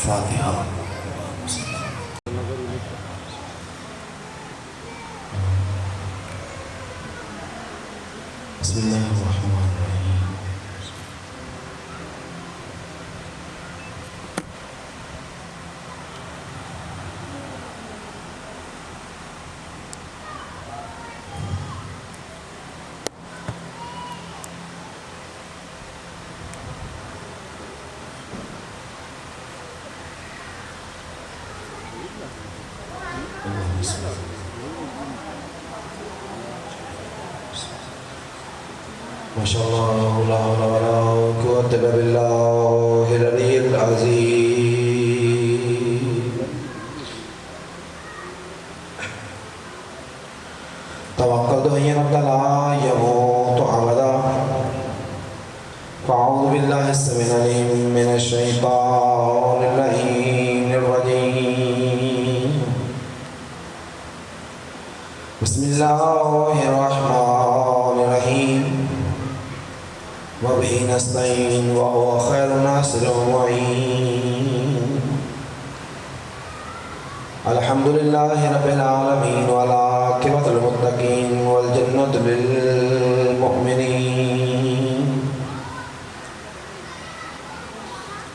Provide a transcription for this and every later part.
فاتحہ۔ بسم اللہ الرحمن الرحیم۔ ماشاء اللہ لا حول ولا قوة الا باللہ العلی العظیم۔ توکلت ان لا يموت ابدا، فاعوذ باللہ السمیع العلیم من الشیطان اللعین الرجیم۔ بسم اللہ الرحمن الرحیم، وبه نستعين وهو خير ناصر ومعين۔ الحمد لله رب العالمين والعاقبة للمتقين والجنة للمؤمنين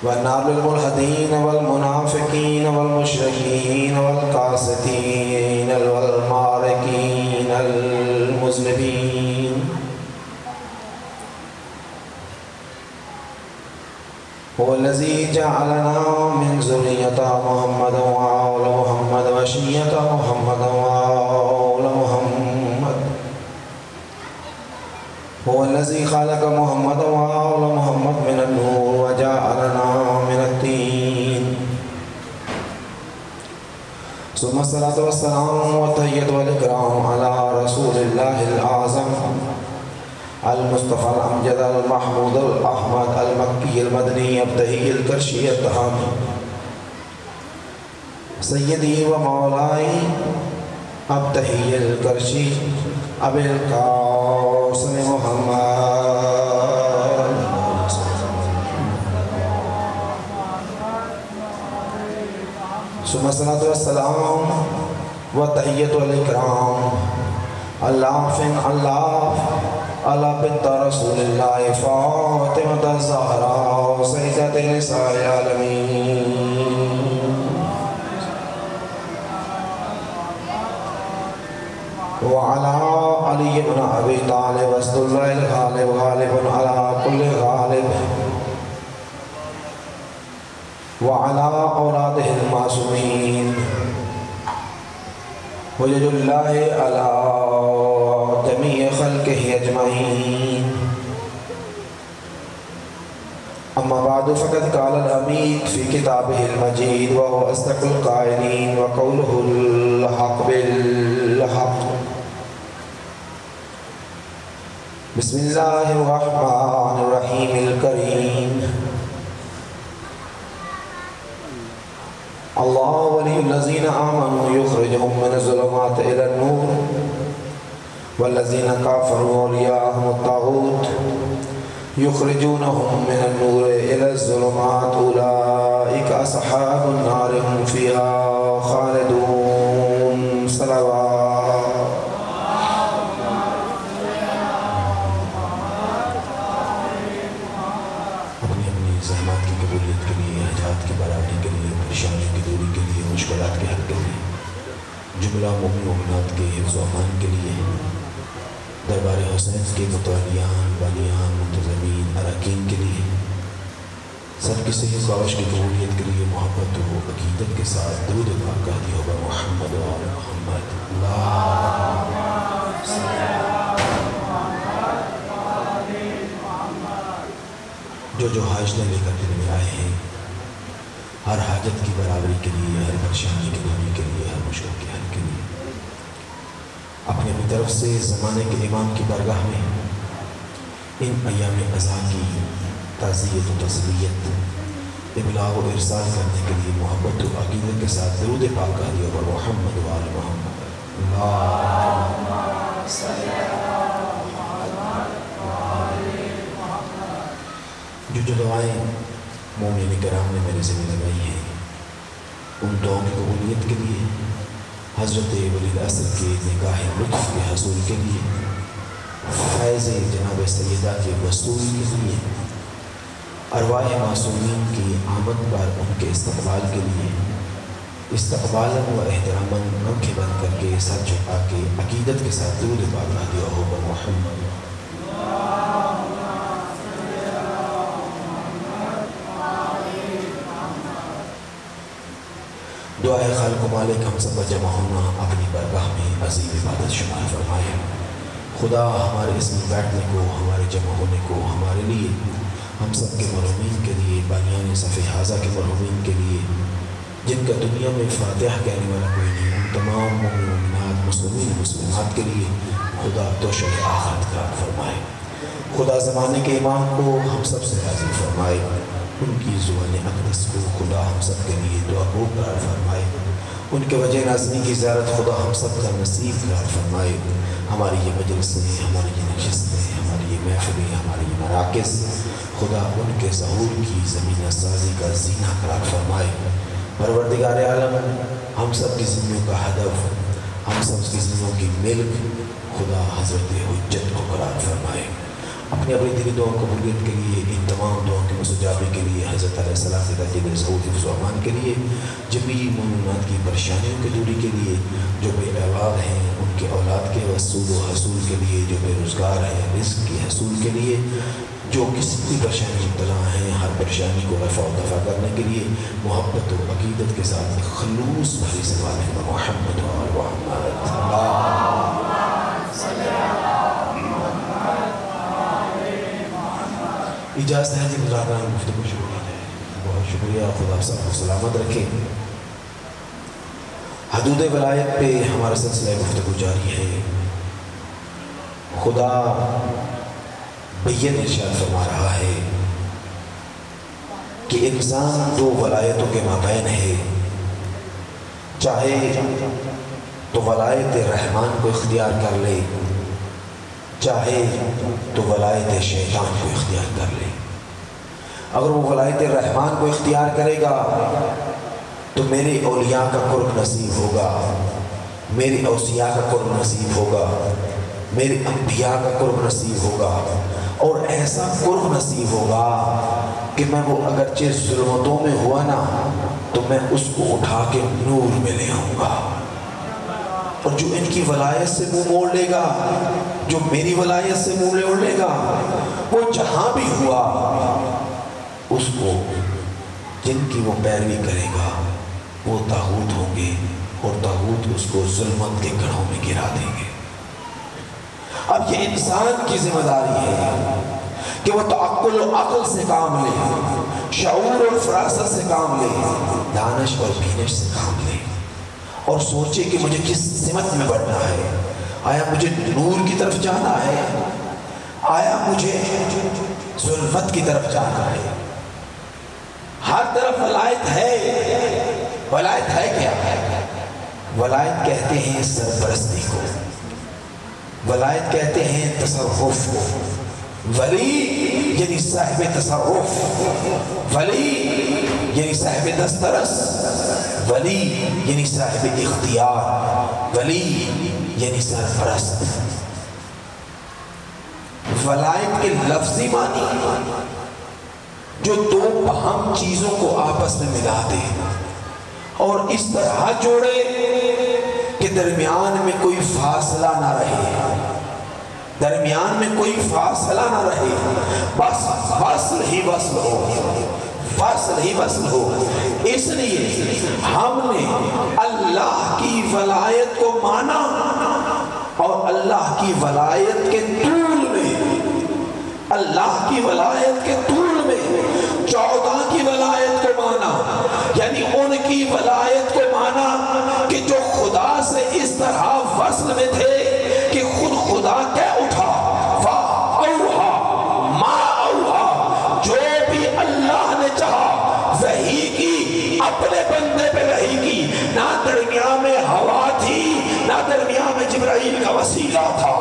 والنار للملحدين والمنافقين والمشركين والقاسطين والمارقين المذنبين۔ هو الذي جعلنا من ذرية محمد وآل محمد وشية محمد وآل محمد۔ هو الذي خلق محمد وآل محمد من النور وجعلنا من الطين، ثم الصلاة والسلام والتحية والإكرام على رسول الله الأعظم المصطفى الأمجد المحمود الأحمد المكي المدني الابتهي الكرشي التهامي، سيدي ومولاي الابتهي الكرشي أبي القاسم محمد، ثم الصلاة والسلام والتحية والإكرام الله على بنت رسول الله فاطمة الزهراء سيدة نساء العالمين، وعلى علي بن أبي طالب أسد الله الغالب غالب على كل غالب، وعلى أولاده المعصومين، وجد الله على جميع خلقه أجمعين۔ أما بعد فقد قال الحميد في كتابه المجيد وهو أصدق القائلين وقوله الحق بالحق۔ بسم الله الرحمن الرحيم الكريم۔ الله ولي الذين آمنوا يخرجهم من الظلمات إلى النور، والذين كفروا أولياءهم الطاغوت يخرجونهم من النور إلى الظلمات، أولئك أصحاب النار هم فيها خالدون۔ صلوات۔ اپنی زحمات کی قبولیت کے لیے، حاجات کی برابری کے لیے، پریشانی کی دوری کے لیے، مشکلات کے حل کے لیے، جملہ مومن مومنات کے حفظ و امان کے لیے، دربار حسین کے متولیان، والیان، منتظمین، اراکین کے لیے، سب کی صحیح خواہش کی قبولیت کے لیے محبت و عقیدت کے ساتھ درود پاک کہتی ہوگا محمد و آل محمد۔ جو حاجتیں لے کر دل میں آئے ہیں، ہر حاجت کی برابری کے لیے، ہر پریشانی کی دوری کے لیے، ہر مشکل کے حل کے لیے، اپنی طرف سے زمانے کے امام کی بارگاہ میں ان ایام ازاں کی تعزیت و تسلیت، ابلاغ و ارسال کرنے کے لیے محبت و عقیدت کے ساتھ درود پاک کہتی ہوگا محمد و آل محمد۔ جو دعائیں مومنین کرام نے میرے ذمہ لگائی ہیں، ان دعاؤں کی قبولیت کے لیے، حضرت ولی العصر کے نگاہ لطف کے حصول کے لیے، فیض جناب سیدہ کے وصول کے لیے، ارواح معصومین کی آمد پر ان کے استقبال کے لیے، استقبالاً و احتراماً آنکھیں بند کر کے سر جھکا کے عقیدت کے ساتھ درود پاک پڑھ دیا ہو محمد۔ دعائے خالق و مالک ہم سب کا جمع ہونا اپنی برگاہ میں عظیم عبادت شمار فرمائے۔ خدا ہمارے اس میں بیٹھنے کو، ہمارے جمع ہونے کو، ہمارے لیے، ہم سب کے مرحومین کے لیے، بانیان صف حاضہ کے مرحومین کے لیے، جن کا دنیا میں فاتحہ کہنے والا کوئی نہیں، ان تمام مومن مومنات، مسلمین مسلمات کے لیے خدا توشہ آخرت قرار فرمائے۔ خدا زمانے کے امام کو ہم سب سے راضی فرمائے، ان کی زبان اقدس کو خدا ہم سب کے لیے دعا کو قرار فرمائے، ان کے وجہ نازنی کی زیارت خدا ہم سب کا نصیب قرار فرمائے۔ ہماری یہ مجلسیں، ہماری یہ نشستیں، ہماری یہ محفلیں، ہماری یہ مراکز خدا ان کے ظہور کی زمینہ سازی کا زینہ قرار فرمائے۔ پروردگار عالم ہم سب کی زندگیوں کا ہدف، ہم سب کی زندگیوں کی ملک خدا حضرت حجت کو قرار فرمائے۔ اپنی اپنی دلی دعاؤں قبولیت کے لیے، ان تمام دعاؤں کے مستجابی کے لیے، حضرت علیہ السلام کے درجے ظہور حفظ و امان کے لیے، جمیع مومنات کی پریشانیوں کی دوری کے لیے، جو بے اولاد ہیں ان کے اولاد کے وصول و حصول کے لیے، جو بے روزگار ہیں رزق کے حصول کے لیے، جو کسی بھی پریشانی مبتلا ہیں ہر پریشانی کو رفع و دفع کرنے کے لیے، محبت و عقیدت کے ساتھ خلوص بھری سوال ہے محمد و محمد۔ اجازت ہے جی گزارنا گفتگو شروع کی جائے۔ بہت شکریہ، خدا آپ سب کو سلامت رکھے۔ حدود ولایت پہ ہمارا سلسلہ گفتگو جاری ہے۔ خدا بین ارشاد فرما رہا ہے کہ انسان دو ولایتوں کے مابین ہے، چاہے تو ولایت رحمان کو اختیار کر لے، چاہے تو ولایت شیطان کو اختیار کر لے۔ اگر وہ ولایت رحمان کو اختیار کرے گا تو میرے اولیاء کا قرب نصیب ہوگا، میرے اوصیاء کا قرب نصیب ہوگا، میرے انبیاء کا قرب نصیب ہوگا، اور ایسا قرب نصیب ہوگا کہ میں وہ اگرچہ ظلمتوں میں ہوا نا تو میں اس کو اٹھا کے نور میں لے آؤں گا۔ اور جو ان کی ولایت سے منہ موڑ لے گا، جو میری ولایت سے منہ موڑ لے گا، وہ جہاں بھی ہوا اس کو جن کی وہ پیروی کرے گا وہ طاغوت ہوں گے، اور طاغوت اس کو ظلمت کے گڑھوں میں گرا دیں گے۔ اب یہ انسان کی ذمہ داری ہے کہ وہ تعقل و عقل سے کام لے، شعور اور فراست سے کام لے، دانش اور بینش سے کام لے، اور سوچے کہ مجھے کس سمت میں بڑھنا ہے۔ آیا مجھے نور کی طرف جانا ہے، آیا مجھے ظلمت کی طرف جانا ہے؟ ہر طرف ولایت ہے۔ ولایت ہے کیا؟ ولایت کہتے ہیں سرپرستی کو، ولایت کہتے ہیں تصرف کو۔ ولی یعنی صاحب تصرف، ولی یعنی صاحب دسترس، ولی یعنی صاحب اختیار، ولی یعنی سرپرست۔ ولایت کے لفظی معنی جو دو اہم چیزوں کو آپس میں ملا دے اور اس طرح جوڑے کہ درمیان میں کوئی فاصلہ نہ رہے، درمیان میں کوئی فاصلہ نہ رہے، بس وصل ہی وصل ہو، فصل ہی وصل ہو۔ اس لیے ہم نے اللہ کی ولایت کو مانا، اور اللہ کی ولایت کے طول میں، اللہ کی ولایت کے طول میں 14 کی ولایت کو مانا، یعنی ان کی ولایت کو مانا کہ جو خدا سے اس طرح وصل میں تھے کہ خود خدا کہہ اٹھا، جو بھی اللہ نے چاہا وحی کی، اپنے بندے پہ وحی کی، نہ درمیان میں ہوا تھی، نہ درمیان میں جبرائیل کا وسیلہ تھا۔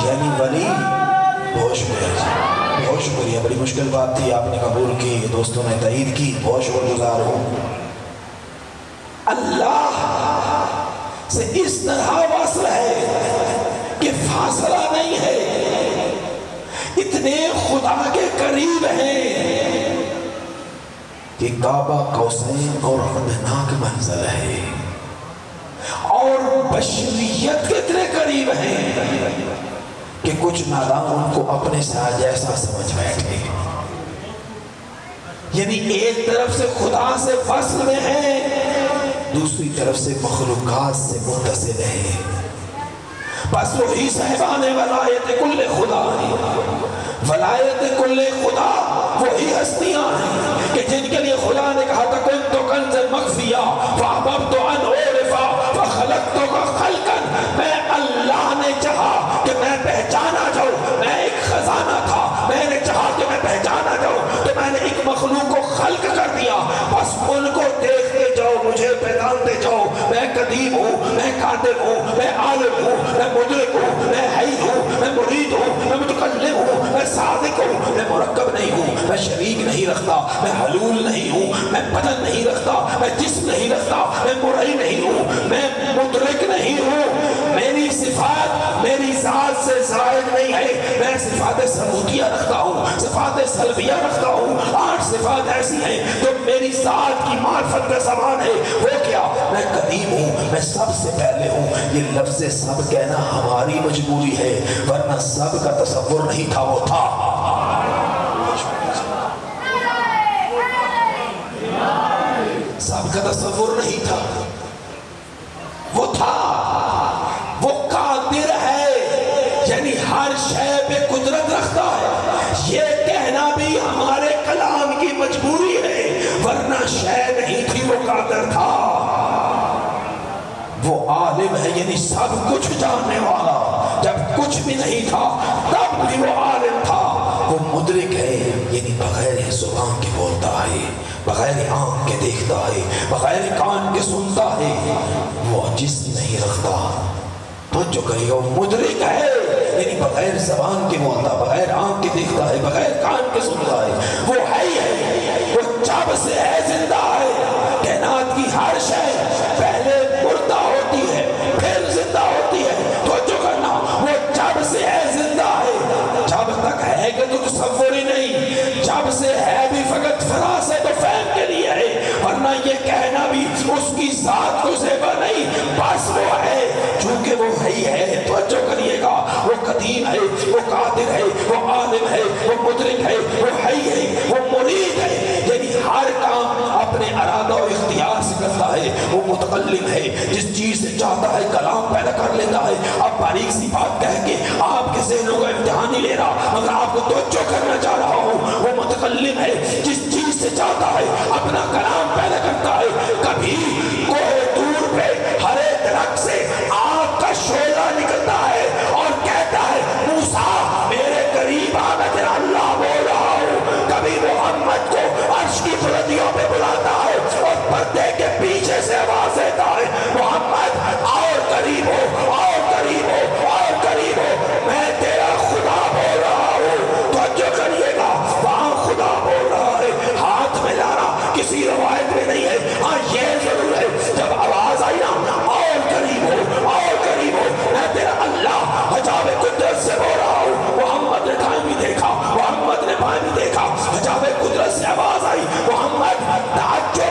یعنی ولی بہت شکریہ، بہت شکریہ، بڑی مشکل بات تھی، آپ نے قبول کی، دوستوں نے تائید کی، بہت شکر گزار ہوں۔ اللہ سے اس طرح وصل ہے کہ فاصلہ نہیں ہے، اتنے خدا کے قریب ہیں کہ کعبہ قوسین اور ادنیٰ کی منزل ہے، اور بشریت کے اتنے قریب ہیں کہ کچھ نادان ان کو اپنے ساتھ جیسا سمجھ بیٹھے۔ یعنی ایک طرف سے خدا سے وصل میں ہیں، دوسری طرف سے مخلوقات سے متصل ہیں۔ بس وہی صاحبان ولایت کل خدا ہیں، ولایت کل خدا وہی ہستیاں ہیں کہ جن کے لیے خدا نے کہا تھا کنت کنزا مخفیا فاحببت ان اعرفا فخلقتک خلقا، میں اللہ نے چاہا کہ میں پہچانا جاؤں، میں ایک خزانہ تھا، میں نے چاہا کہ میں پہچانا جاؤں تو میں نے ایک مخلوق کو خلق کر دیا، بس ان کو دیکھتے جاؤ، مجھے پہچانتے جاؤ، میں قدیم ہوں، میں قادر ہوں، میں عالم ہوں، میں مدرک ہوں، میں حی ہوں، میں مرید ہوں، میں متکلم ہوں، میں صادق ہوں، میں مرکب نہیں ہوں، میں شریک نہیں رکھتا، میں حلول نہیں ہوں، میں بدن نہیں رکھتا، میں جسم نہیں رکھتا، میں مرئی نہیں ہوں، میں مدرک نہیں ہوں، میری صفات میری ذات سے زائد نہیں ہے، میں صفات ثبوتیہ رکھتا ہوں، صفات سلبیہ رکھتا ہوں، 8 صفات ایسی ہیں جو میری ذات کی معرفت کا سامان ہے۔ وہ کیا؟ میں قدیم ہوں، میں سب سے پہلے ہوں۔ یہ لفظ سب کہنا ہماری مجبوری ہے، ورنہ سب کا تصور نہیں تھا، وہ تھا۔ سب کا تصور نہیں تھا، وہ تھا، وہ قادر ہے، یعنی ہر شے پہ قدرت رکھتا ہے۔ یہ کہنا بھی ہمارے کلام کی مجبوری ہے، ورنہ شے نہیں تھی، وہ قادر تھا۔ وہ عالم ہے، یعنی سب کچھ جاننے والا، جب کچھ بھی نہیں تھا تب بھی وہ عالم تھا۔ وہ مدرک ہے، یعنی بغیر زبان کے بولتا ہے، بغیر آنکھ کے دیکھتا ہے، بغیر کان کے سنتا ہے، وہ جسم نہیں رکھتا۔ تو جو کہے گا وہ مدرک ہے، یعنی بغیر زبان کے بولتا، بغیر آنکھ کے دیکھتا ہے، بغیر کان کے سنتا ہے، وہ ہے، وہ جب سے ہے زندہ ہے۔ کائنات کی ہر شے پہلے مردہ ہوتی ہے پھر زندہ ہوتی ہے، تو جو کرنا وہ جب سے ہے زندہ ہے، جب تک ہے کہ تو تصور ہی نہیں، جب سے ہے بھی فقط فراست و فہم کے لیے ہے، ورنہ یہ کہنا بھی اس کی ذات کو زیبا نہیں، بس وہ ہے، چونکہ وہ ہے، توجہ کریے گا، وہ قدیم ہے، وہ قادر ہے، وہ عالم ہے، وہ مدرک ہے، وہ حی ہے، وہ مرید ہے، یعنی ہر کام اپنے ارادہ و اختیار سے کرتا ہے۔ وہ متکلم ہے، جس چیز سے چاہتا ہے کلام پیدا کر لیتا ہے۔ اب باریک سی بات کہہ کے آپ کے ذہنوں کا امتحان نہیں لے رہا، مگر آپ کو توجہ کرنا چاہ رہا ہوں، وہ متکلم ہے، جس چیز سے چاہتا ہے اپنا کلام پیدا کرتا ہے۔ کبھی کوہ دور پہ ہرے درخت سے آگ کا شعلہ نکلتا ہے اور کہتا ہے موسیٰ میرے قریب آ، میں تیرا اللہ بول رہا ہوں۔ کبھی محمد کو عرش کی بلندیوں پہ بلاتا ہے اور پردے کے پیچھے سے آواز دیتا ہے محمد اور قریب ہو، اور قریب ہو، اور قریب ہو، میں تیرا خدا بول رہا ہوں۔ توجہ کریے گا، وہاں خدا بول رہا ہے، ہاتھ میں لانا کسی روایت میں نہیں ہے۔ ہاں یہ ضرور ہے جب آواز آئی نا اور قریب ہو، اور قریب ہو، میں تیرا اللہ حجاب قدرت سے بول رہا ہوں۔ محمد نے دائیں بھی دیکھا، محمد نے بائیں بھی دیکھا، حجاب قدرت سے آواز آئی محمد تعجب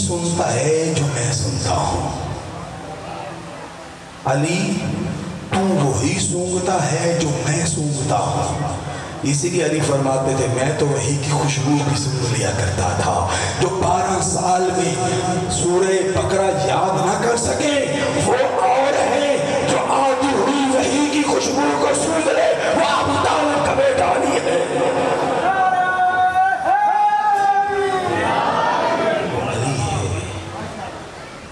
سنتا ہے جو میں سنتا ہوں، علی تو وہی سونگتا ہے جو میں سونگتا ہوں۔ اسی لیے علی فرماتے تھے میں تو وہی کی خوشبو بھی سونگ لیا کرتا تھا۔ جو 12 سال میں سورہ بقرہ یاد نہ کر سکے وہ اور ہے جو آتی ہوئی وہی کی خوشبو کو سونگ لے، وہ ابو طالب کا بیٹا علی ہے۔ وہ علی ہے،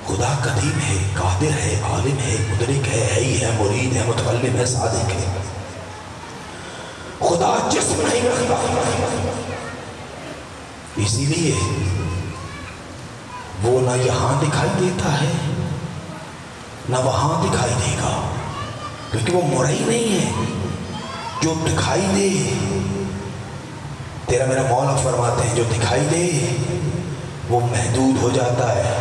خدا قدیم ہے، قادر ہے، عالم ہے، مدرک ہے، حی ہے، مرید ہے، متکلم ہے، صادق ہے۔ خدا جسم نہیں رکھتا، اسی لیے وہ نہ یہاں دکھائی دیتا ہے نہ وہاں دکھائی دے گا، کیونکہ وہ مرئی نہیں ہے جو دکھائی دے۔ تیرا میرا مولا فرماتے ہیں جو دکھائی دے وہ محدود ہو جاتا ہے،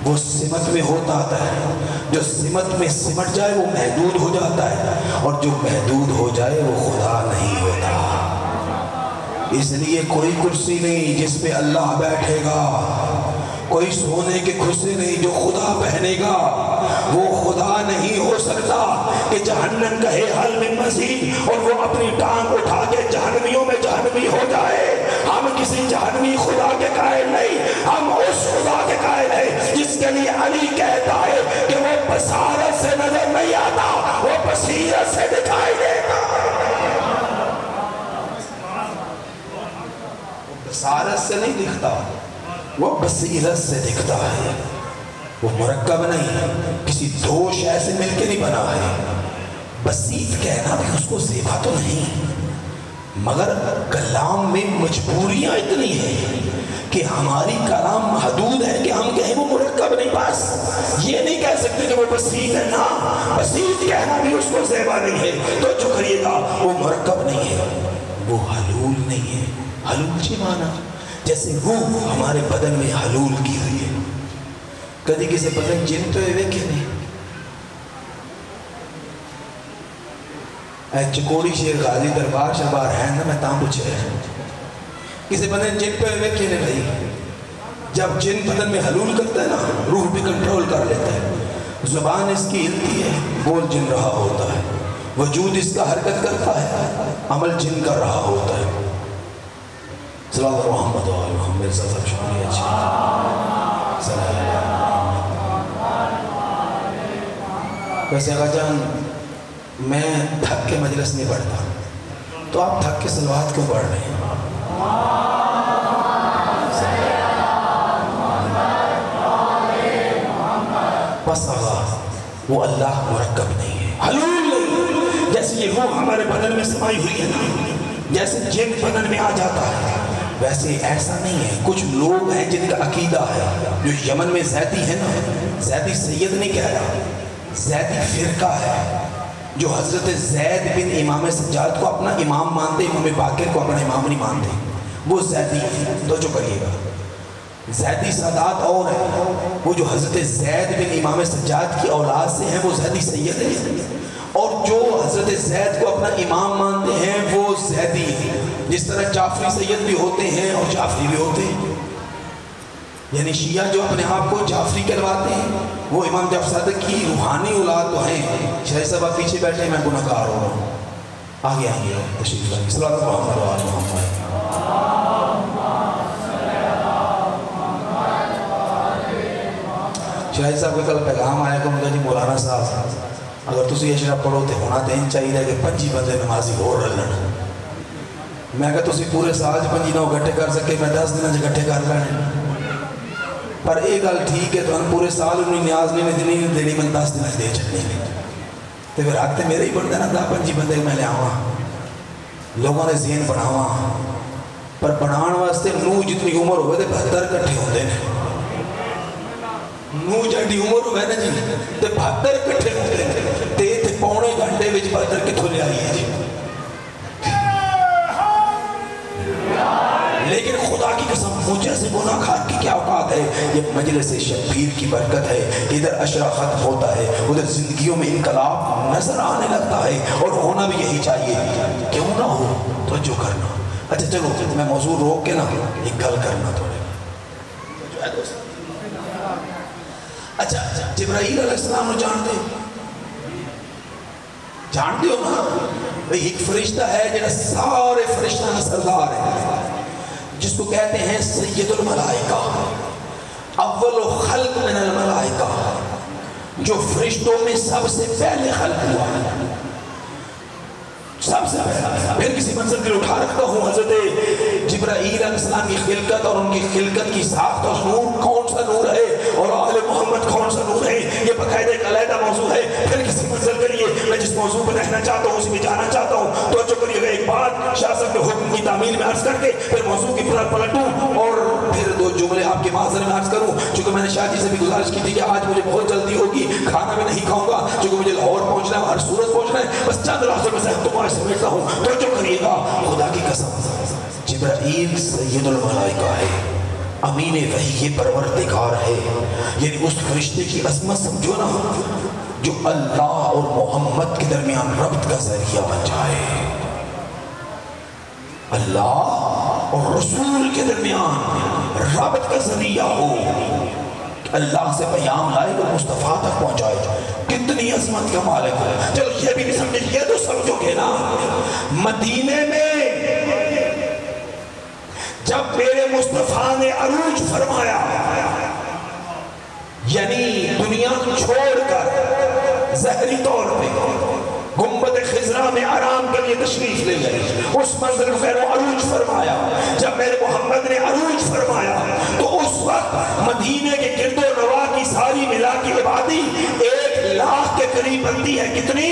وہ سمت میں ہوتا ہے، جو سمت میں سمٹ جائے وہ محدود ہو جاتا ہے، اور جو محدود ہو جائے وہ خدا نہیں ہوتا۔ اس لیے کوئی کرسی نہیں جس پہ اللہ بیٹھے گا، کوئی سونے کے کرسی نہیں جو خدا پہنے گا، وہ خدا نہیں ہو سکتا کہ جہنم کہے حل میں مزید اور وہ اپنی ٹانگ اٹھا کے جہنمیوں میں جہنمی ہو جائے۔ ہم کسی جہنمی خدا کے قائل نہیں، ہم اس خدا کے قائل ہیں جس کے لیے علی کہتا ہے کہ وہ بصارت سے نظر نہیں آتا، وہ بصیرت سے دکھائی دیتا۔ وہ بصارت سے نہیں دکھتا، وہ بصیرت سے دکھتا ہے۔ وہ مرکب نہیں، کسی دو شے سے مل کے نہیں بنا ہے۔ بسیط کہنا بھی اس کو زیبا تو نہیں، مگر کلام میں مجبوریاں اتنی ہیں کہ ہماری کلام محدود ہے کہ ہم کہیں وہ مرکب نہیں، بس یہ نہیں کہہ سکتے کہ وہ بسیط ہے، نا بسیط کہنا بھی اس کو زیبا نہیں ہے، تو جو کریے گا وہ مرکب نہیں ہے، وہ حلول نہیں ہے۔ حلول چی مانا جیسے روح ہمارے بدن میں حلول کی ہوئی ہے۔ کدی کسی بدن جن تو ویکھے نہیں، اے چکوڑی شیر غازی دربار شبار ہے نا، میں تاں پوچھے کسی بدن جن پہ ویکھے نہیں بھائی۔ جب جن بدن میں حلول کرتا ہے نا، روح بھی کنٹرول کر لیتا ہے، زبان اس کی ہلتی ہے، بول جن رہا ہوتا ہے، وجود اس کا حرکت کرتا ہے، عمل جن کر رہا ہوتا ہے۔ صلی اللہ علیہ محمد و محمد صلی اللہ علیہ وسلم، شکریہ جی۔ ویسے آقا جان میں تھک کے مجلس نہیں پڑھتا، تو آپ تھک کے صلوات کیوں پڑھ رہے ہیں؟ بس آقا وہ اللہ مرکب نہیں ہے، حلول نہیں۔ جیسے یہ روح ہمارے بدن میں سمائی ہوئی ہے نا، جیسے جن بدن میں آ جاتا ہے، ویسے ایسا نہیں ہے۔ کچھ لوگ ہیں جن کا عقیدہ ہے، جو یمن میں زیدی ہے نا، زیدی سید نہیں کہہ رہا، زیدی فرقہ ہے جو حضرت زید بن امام سجاد کو اپنا امام مانتے، امام باقر کو اپنا امام نہیں مانتے، وہ زیدی ہے۔ تو جو کریے گا زیدی سادات اور ہے، وہ جو حضرت زید بن امام سجاد کی اولاد سے ہیں وہ زیدی سید ہیں، اور جو حضرت زید کو اپنا امام مانتے ہیں وہ زیدی ہیں۔ جس طرح جعفری سید بھی ہوتے ہیں اور جعفری بھی ہوتے ہیں، یعنی شیعہ جو اپنے آپ کو جعفری کہلواتے ہیں وہ امام جعفر صادق کی روحانی اولاد تو ہیں۔ شاہ صاحب آپ پیچھے بیٹھے، میں گناہ گار ہو رہا ہوں، آگے آئیں گے تشریف لائیں۔ صلی اللہ علیہ محمد۔ شاہ صاحب کا کل پیغام آیا کہ جی مولانا صاحب اگر تسی اشرف پڑھو تو ہونا تو چاہیے کہ 25 بندے نمازی ہو رلن۔ میں کہ تسی پورے سال 25 نو گھٹے کر سکے، میں 10 دن گھٹے کر لینے، پر ایک گل ٹھیک ہے تو ہم پورے سال انہیں نیاز نہیں دینی، میں 10 دن دے چھڑنے گے، تو پھر حق تو میرے ہی بڑھتا نا، 10-25 بندے میں لے آواں، لوگوں نے ذہن بناواں، پر بنان واسطے نو جتنی عمر ہوئے تو 72 کٹھے ہوتے ہیں، نو جڑی عمر ہوئے نا جی تو 72 کٹھے ہوتے ہیں، تے پونے گھنٹے وچ 72 کتھوں لے آئی ہے جی۔ لیکن خدا کی قسم مجھے سے گناہ کھار کی کیا اوقات ہے، یہ مجلس شبیر کی برکت ہے، ادھر عشرہ ختم ہوتا ہے، ادھر زندگیوں میں انقلاب نظر آنے لگتا ہے، اور ہونا بھی یہی چاہیے، کیوں نہ ہو تو جو کرنا۔ اچھا چلو میں موضوع روک کے نا ایک گل کرنا تھوڑے جو ہے دوست اچھا جبرائیل علیہ السلام جانتے ہو نا بھئی ایک فرشتہ ہے جنہا سارے فرشتہ کا سردار ہے، جس کو کہتے ہیں سید الملائکہ، اول خلق من الملائکہ، جو فرشتوں میں سب سے پہلے خلق ہوا ہے، سب سے پہلا۔ پھر کسی منظر کے اٹھا رکھتا ہوں حضرت جبرائیل علیہ السلام کی خلقت اور ان کی خلقت کی ساخت اور نور کون سا نور ہے اور آل محمد کون سا نور ہے، یہ باقاعدہ ایک علیحدہ موضوع ہے۔ پھر کسی منظر کے لیے میں جس موضوع پر رہنا چاہتا ہوں اسی میں جانا چاہتا ہوں، تو جو کریے گا ایک بات شاہ صاحب کے حکم کی تعمیل میں عرض کر کے پھر موضوع کی پلٹوں اور پھر دو جملے آپ کے معذر میں عرض کروں، چونکہ میں نے شاہ جی سے بھی گزارش کی تھی کہ آج مجھے بہت جلدی ہوگی، کھانا میں نہیں کھاؤں گا چونکہ مجھے لاہور پہنچنا ہے، ہر صورت پہنچنا ہے، بس چند لحظوں میں سے تمہارے سمیٹتا ہوں۔ تو جو کریے گا خدا کی قسم جبرائیل سید الملائکہ ہے، امین وحی پروردگار ہے، یعنی اس فرشتے کی عظمت سمجھو نا، جو اللہ اور محمد کے درمیان ربط کا ذریعہ بن جائے، اللہ اور رسول کے درمیان ربط کا ذریعہ ہو، اللہ سے پیام لائے اور مصطفیٰ تک پہنچائے، کتنی عظمت کا مالک ہے۔ چلو یہ بھی نہیں سمجھے، یہ تو سمجھو گے نا، مدینے میں جب میرے مصطفیٰ نے عروج فرمایا، یعنی دنیا چھوڑ کر ظاہری طور پہ گنبد خضرا میں آرام کے لیے تشریف لے گئے، اس منظر کو عروج فرمایا۔ جب میرے محمد نے عروج فرمایا تو اس وقت مدینے کے گرد و نواح کی ساری ملا کی آبادی 1,00,000 کے قریب بنتی ہے۔ کتنی؟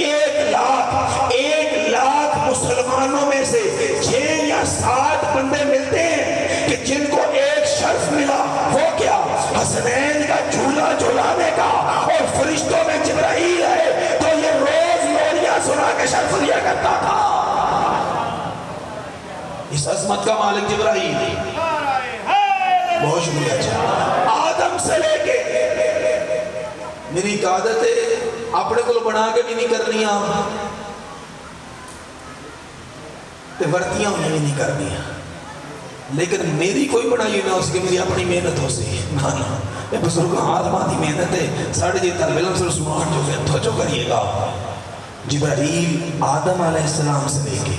1,00,000۔ 1,00,000 مسلمانوں میں سے 6 یا 7 بندے ملتے ہیں کہ جن کو ایک شرف ملا، وہ کیا؟ حسنین کا جھولا جھولانے کا، اور فرشتوں میں جبرائیل ہے تو یہ روز لوریاں سنا کے شرف لیا کرتا تھا۔ اس عظمت کا مالک جبرائیل، بہت شکریہ جی۔ آدم سے لے کے میری ایک عادت ہے اپنے کو بنا کے بھی نہیں کرنی، ورتیاں ہوئی بھی نہیں کرنی، لیکن میری کوئی بنائی نہ ہو سکے، میری اپنی محنت ہو سکے نا نا، یہ بزرگ آدماتی محنت ہے، ساڑھے جی طالب علم سے سماٹ جو ہے تو جو کریے گا۔ جبرائیل آدم علیہ السلام سے لے کے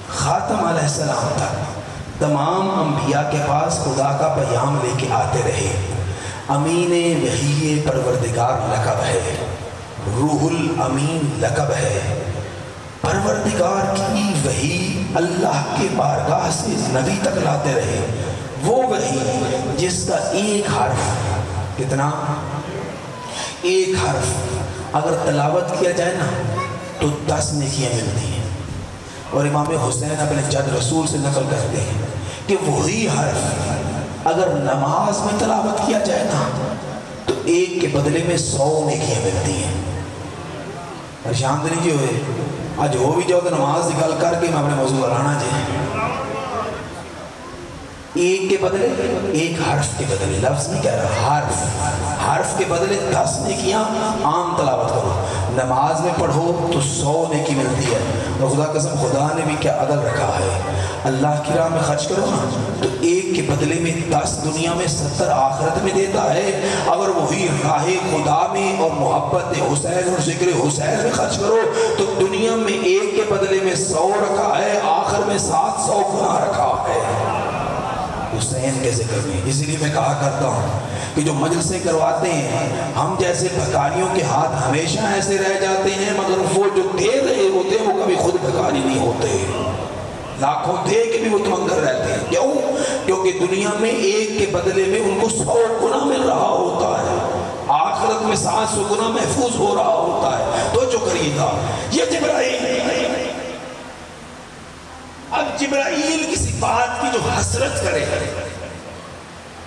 خاتم علیہ السلام تک تمام انبیاء کے پاس خدا کا پیام لے کے آتے رہے۔ امین وحی پروردگار لقب ہے، روح الامین لقب ہے۔ پروردگار کی وحی اللہ کے بارگاہ سے نبی تک لاتے رہے، وہ وحی جس کا ایک حرف، کتنا؟ ایک حرف اگر تلاوت کیا جائے نا تو 10 نیکیاں ملتی ہیں، اور امام حسین اپنے جد رسول سے نقل کرتے ہیں کہ وہی حرف اگر نماز میں تلاوت کیا جائے نا تو ایک کے بدلے میں 100 نیکیاں ملتی ہیں۔ پریشان تو نہیں کی ہوئے؟ آج ہو بھی جاؤ تو نماز نکال کر کے میں اپنے موضوع لانا چاہیے۔ ایک کے بدلے، ایک حرف کے بدلے، لفظ نہیں کہہ رہا، حرف کے بدلے 10 نیکیاں عام تلاوت کرو، نماز میں پڑھو تو 100 نیکی ملتی ہے۔ اور خدا قسم خدا نے بھی کیا عدل رکھا ہے، اللہ کی راہ میں خرچ کرو نا تو ایک کے بدلے میں 10 دنیا میں 70 آخرت میں دیتا ہے۔ اگر وہی راہ خدا میں اور محبت حسین اور ذکر حسین میں خرچ کرو تو دنیا میں ایک کے بدلے میں 100 رکھا ہے، آخر میں 700 گنا رکھا ہے حسین کے ذکر میں۔ اسی لیے میں کہا کرتا ہوں کہ جو مجلسیں کرواتے ہیں، ہم جیسے بھکاریوں کے ہاتھ ہمیشہ ایسے رہ جاتے ہیں، مگر وہ جو دے رہے ہوتے ہیں وہ کبھی خود بھکاری نہیں ہوتے، لاکھوں دے کے بھی وہ تمنگر رہتے ہیں۔ کیوں؟ کیونکہ دنیا میں ایک کے بدلے میں ان کو 100 گنا مل رہا ہوتا ہے، آخرت میں 700 گنا محفوظ ہو رہا ہوتا ہے۔ تو جو کریے گا یہ جبرائیل، اب جبرائیل کسی بات کی جو حسرت کرے،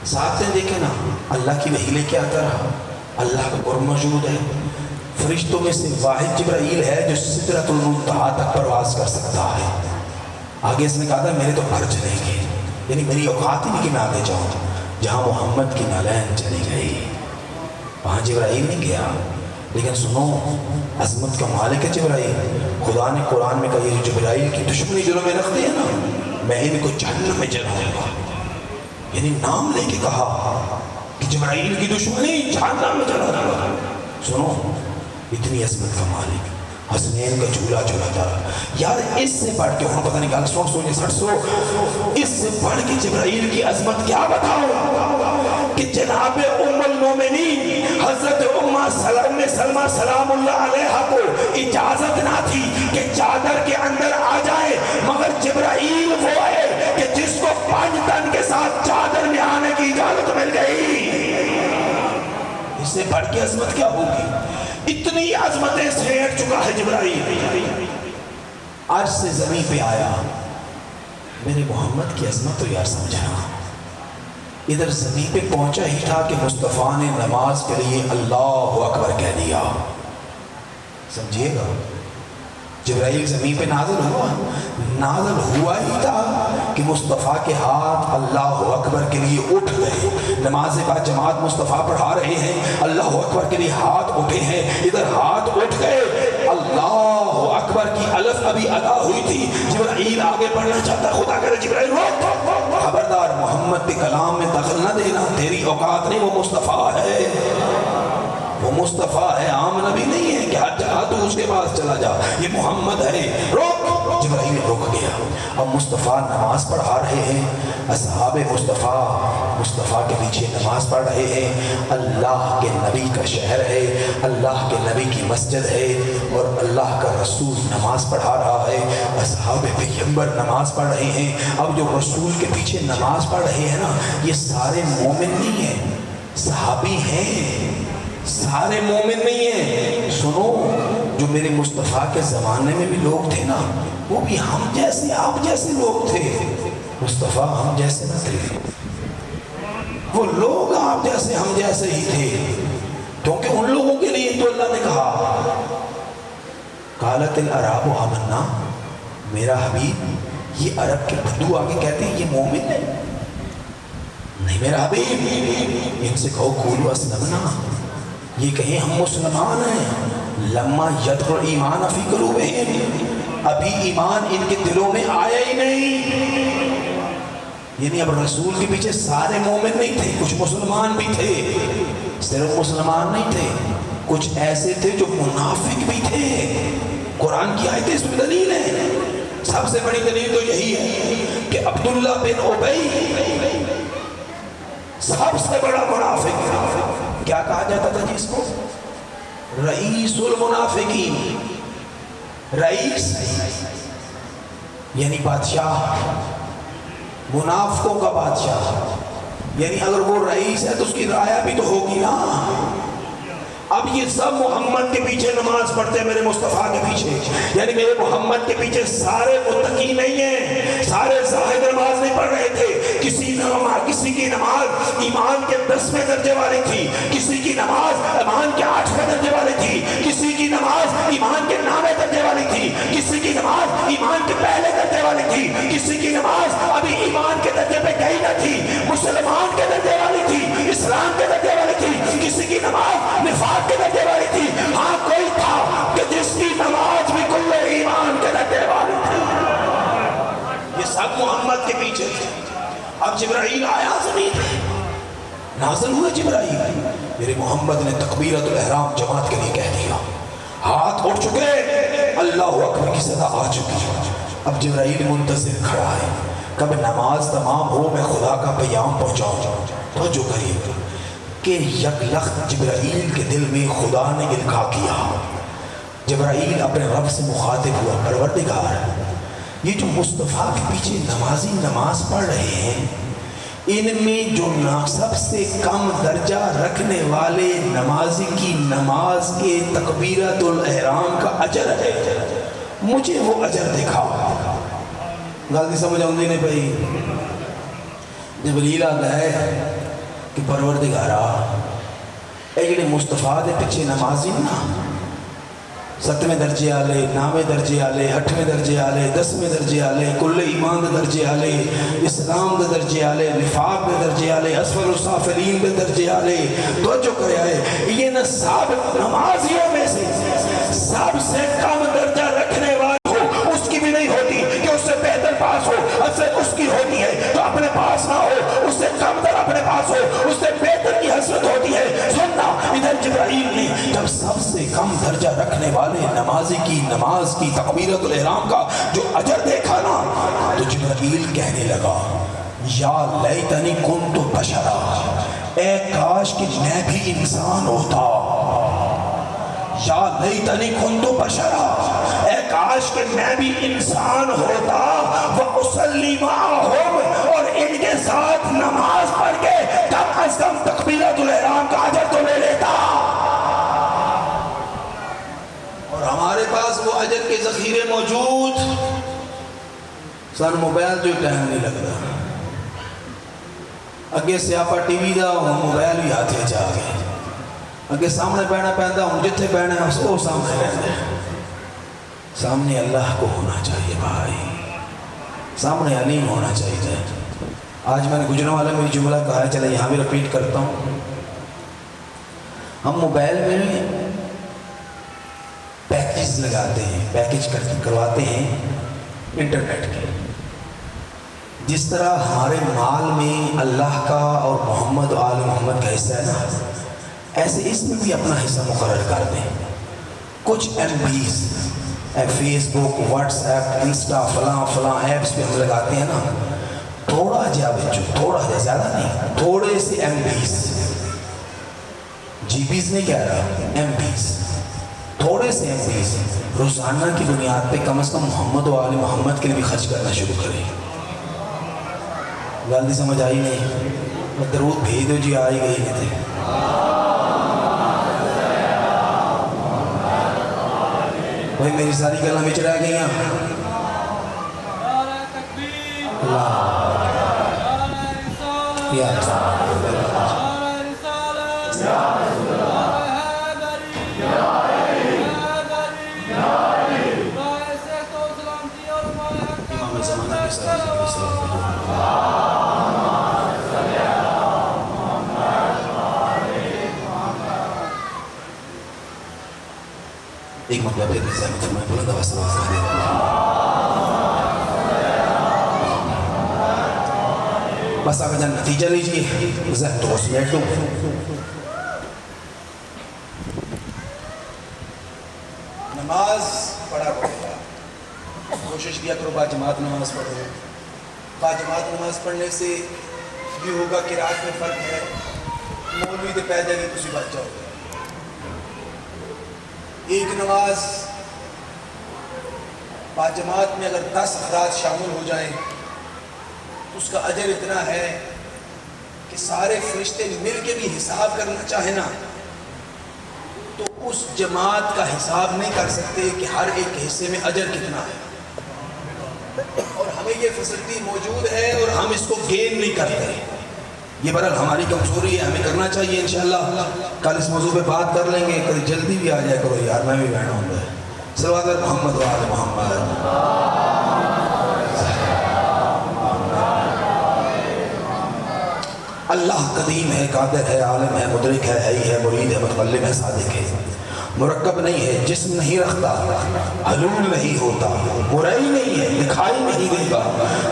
ذاتیں دیکھیں نا، اللہ کی وحی لے کے آتا رہا، اللہ کا قرب موجود ہے۔ فرشتوں میں سے واحد جبرائیل ہے جو سدرۃ المنتہا تک پرواز کر سکتا ہے۔ آگے اس نے کہا تھا میرے تو پر چلیں گے، یعنی میری اوقات ہی نہیں کہ میں آگے جاؤں، جہاں محمد کی نالین چلی گئی وہاں جبرائیل نہیں گیا۔ لیکن سنو، عظمت کا مالک ہے جبرائیل۔ خدا نے قرآن میں کہا یہ جو جبرائیل کی دشمنی دلوں میں رکھتے ہیں نا، میں ان کو جہنم میں جلاؤں گا، یعنی نام لے کے کہا کہ جبرائیل کی دشمنی جہنم میں چلا جاتا. سنو اتنی عظمت کا مالک حسنین کا جھولا جھولاتا. یار اس سے بڑھ کے ہم پتہ نہیں گل سوچ سٹ سو اس سے بڑھ کے جبرائیل کی عظمت کیا بتاؤ کہ جناب ام المومنین حضرت سلمہ سلام اللہ علیہ کو اجازت نہ تھی کہ چادر کے اندر آ جائے، مگر جبرائیل وہ ہے کہ جس کو 5 تن کے ساتھ چادر میں آنے کی اجازت مل گئی. اس سے بڑھ کے عظمت کیا ہوگی؟ اتنی عظمتیں سمیٹ چکا ہے جبرائیل. عرش سے زمین پہ آیا. میرے محمد کی عظمت تو یار سمجھنا. ادھر زمین پہ پہنچا ہی تھا کہ مصطفیٰ نے نماز کے لیے اللہ اکبر کہہ دیا. سمجھیے گا، جبرائیل زمین پہ نازل ہوا ہی تھا کہ مصطفیٰ کے ہاتھ اللہ اکبر کے لیے اٹھ گئے. نماز بعد جماعت مصطفیٰ پڑھا رہے ہیں، اللہ اکبر کے لیے ہاتھ اٹھے ہیں. ادھر ہاتھ اٹھ گئے، اللہ اکبر کی الف ابھی ادا ہوئی تھی. جبرائیل آگے بڑھنا چاہتا، خدا کرے جبرائیل خبردار محمد کے کلام میں دخل نہ دینا، تیری اوقات نہیں، وہ مصطفیٰ ہے. وہ مصطفیٰ ہے، عام نبی نہیں ہے کہ ہر جگہ تو اس کے پاس چلا جا. یہ محمد ہے. روک. جبرائیل رک گیا. اب مصطفیٰ نماز پڑھا رہے ہیں، اصحاب مصطفیٰ کے پیچھے نماز پڑھ رہے ہیں. اللہ کے نبی کا شہر ہے، اللہ کے نبی کی مسجد ہے اور اللہ کا رسول نماز پڑھا رہا ہے. اصحاب پیغمبر نماز پڑھ رہے ہیں. اب جو رسول کے پیچھے نماز پڑھ رہے ہیں نا، یہ سارے مومن نہیں ہیں، صحابی ہیں، سارے مومن نہیں ہیں. سنو، جو میرے مصطفیٰ کے زمانے میں بھی لوگ تھے نا، وہ بھی ہم جیسے آپ جیسے لوگ تھے. مصطفیٰ ہم جیسے نہ تھے، وہ لوگ آپ جیسے ہم جیسے ہی تھے. کیونکہ ان لوگوں کے لیے تو اللہ نے کہا قالت الاعراب آمنا. میرا حبیب، یہ عرب کے بدو آگے کہتے ہیں یہ مومن ہے نہیں. میرا حبیب، ان سے کہو قولوا اسلمنا، یہ کہیں ہم مسلمان ہیں. لما یدخل ایمان فی قلوبہم، ابھی ایمان ان کے دلوں میں آیا ہی نہیں. یعنی اب رسول کے پیچھے سارے مومن نہیں تھے، کچھ مسلمان بھی تھے. صرف مسلمان نہیں تھے، کچھ ایسے تھے جو منافق بھی تھے. قرآن کی آیتیں اس میں دلیل ہیں. سب سے بڑی دلیل تو یہی ہے کہ عبداللہ بن ابی سب سے بڑا منافق، کیا کہا جاتا تھا جس کو؟ رئیس المنافقین. رئیس یعنی بادشاہ، منافقوں کا بادشاہ. یعنی اگر وہ رئیس ہے تو اس کی رعایا بھی تو ہوگی نا. اب یہ سب محمد کے پیچھے نماز پڑھتے ہیں، میرے مصطفیٰ کے پیچھے. یعنی میرے محمد کے پیچھے سارے متقی نہیں ہیں، سارے زاہد نماز نہیں پڑھ رہے تھے. کسی کی نماز ایمان کے 10ویں درجے والی تھی، کسی کی نماز ایمان کے 8ویں درجے والی تھی، کسی کی نماز ایمان کے 9ویں درجے والی تھی، کسی کی نماز ایمان کے پہلے درجے والی تھی، کسی کی نماز ابھی ایمان کے درجے پہ گئی نہ تھی، مسلمان کے درجے والی تھی، اسلام کے درجے والی تھی. کسی کی نماز نفاق کے درجے والی تھی. ہاں کوئی تھا کہ جس کی نماز بھی کل ایمان کے درجے والی تھی. یہ سب محمد کے پیچھے تھے. اب جبرائیل آیا زمین پہ، نازل ہوئے جبرائیل. میرے محمد نے تکبیرۃ الاحرام جماعت کے لیے کہہ دیا. ہاتھ اٹھ چکے، اللہ اکبر کی صدا آ چکی. اب جبرائیل منتظر کھڑا ہے کب نماز تمام ہو، میں خدا کا پیام پہنچاؤں. توجہ کریے کہ یک لخت جبرائیل کے دل میں خدا نے القاء کیا. جبرائیل اپنے رب سے مخاطب ہوا، پروردگار، یہ جو مصطفیٰ کے پیچھے نمازی نماز پڑھ رہے ہیں، ان میں جو سب سے کم درجہ رکھنے والے نمازی کی نماز کے تکبیرۃ الاحرام کا اجر ہے، مجھے وہ اجر دکھا. غلطی سمجھ آؤں نہیں بھائی. جبریل آتا ہے کہ پروردگارا، اے جڑے مصطفیٰ دے پیچھے نمازی نا، 7ویں درجے والے، 9ویں درجے والے، 8ویں درجے والے، 10ویں درجے والے، کل ایمان دے درجے والے، اسلام دے درجے والے، نفاق دے درجے والے، اسفل السافلین دے درجے والے. توجہ کرے آئے، یہ نہ سابق نمازیوں میں سے سب سے کم درجہ رکھنے والا ہو، اس کی بھی نہیں ہوتی کہ اس سے بہتر پاس ہو. اصل اس کی ہوتی ہے تو اپنے پاس نہ ہو، اس سے کم در اپنے پاس پاس ہو اس سے بہتر کی حسرت ہوتی ہے۔ سننا، ادھر جبرائیل نے جب سب سے کم درجہ رکھنے والے نمازی کی نماز کی تکبیرۃ الاحرام کا جو اجر دیکھا نا، تو جبرائیل کہنے لگا یا لیتنی کنت بشرا، اے کاش کہ میں بھی انسان ہوتا، یا لیتنی کنت بشرا، اے کاش کہ میں بھی انسان ہوتا، وَأُصَلِّ مَعَهُمْ، اور ان کے ساتھ نماز پڑھ کے کم از کم تکبیرۃ الاحرام کا اجر تو لے لیتا۔ اور ہمارے پاس وہ اجر کے ذخیرے موجود، سن موبائل جو ٹائم نہیں لگتا، اگے سیاپا ٹی وی دا موبائل بھی ہاتھ چ آ گئے، اگے سامنے بہنا پہنتا ہوں جتھے بہنا ہے وہ سامنے رہتا ہے۔ سامنے اللہ کو ہونا چاہیے بھائی، سامنے علیم ہونا چاہیے۔ آج میں نے گجروں والے میں جملہ کہا ہے، چلے یہاں بھی رپیٹ کرتا ہوں۔ ہم موبائل میں پیکیج لگاتے ہیں، پیکیج کرواتے ہیں انٹرنیٹ کے، جس طرح ہمارے مال میں اللہ کا اور محمد و آل محمد کا حصہ ہے نا، ایسے اس میں بھی اپنا حصہ مقرر کر دیں۔ کچھ ایم بیز فیس بک، واٹس ایپ، انسٹا، فلاں فلاں ایپس پہ ہم لگاتے ہیں نا، تھوڑا جا بچوں، تھوڑا جا، زیادہ نہیں، تھوڑے سے ایم بیز، جی بیز نہیں کہہ رہا، ایم بیز، تھوڑے سے ایم بیز روزانہ کی بنیاد پہ کم از کم محمد و آل محمد کے لیے بھی خرچ کرنا شروع کریں۔ غلطی سمجھ آئی نہیں؟ درود بھیج دو جی، آئی گئی نہیں تھے۔ بھائی میری ساری گلیں بچ رہ گئی ہیں۔ امام زمانہ کے ساتھ ایک مطلب ہے کہ زحمت فرمائے بلند آواز سے بس آگے جان نتیجہ لیجئے، زحمت کو سمیٹ لوں۔ نماز پڑھا پڑے گا، کوشش کیا کرو با جماعت نماز پڑھو۔ با جماعت نماز پڑھنے سے یہ ہوگا کہ رات میں فرق ہے، مولوی دے پہ جائے گی کسی بات جاؤ گے۔ ایک نماز با جماعت میں اگر 10 افراد شامل ہو جائیں تو اس کا اجر اتنا ہے کہ سارے فرشتے مل کے بھی حساب کرنا چاہیں نا تو اس جماعت کا حساب نہیں کر سکتے کہ ہر ایک حصے میں اجر کتنا ہے، اور ہمیں یہ فیسلٹی موجود ہے اور ہم اس کو گین نہیں کرتے۔ یہ برحال ہماری کمزوری ہے، ہمیں کرنا چاہیے۔ انشاءاللہ کل اس موضوع پہ بات کر لیں گے، کبھی جلدی بھی آ جائے کرو یار، میں بھی بیٹھا ہوں گا۔ صلوات محمد و آل محمد۔ اللہ قدیم ہے، قادر ہے، عالم ہے، مدرک ہے، حی ہے، مرید ہے، متکلم ہے، صادق ہے، مرکب نہیں ہے، جسم نہیں رکھتا، حلول نہیں ہوتا، مرئی نہیں ہے، دکھائی نہیں دیتا۔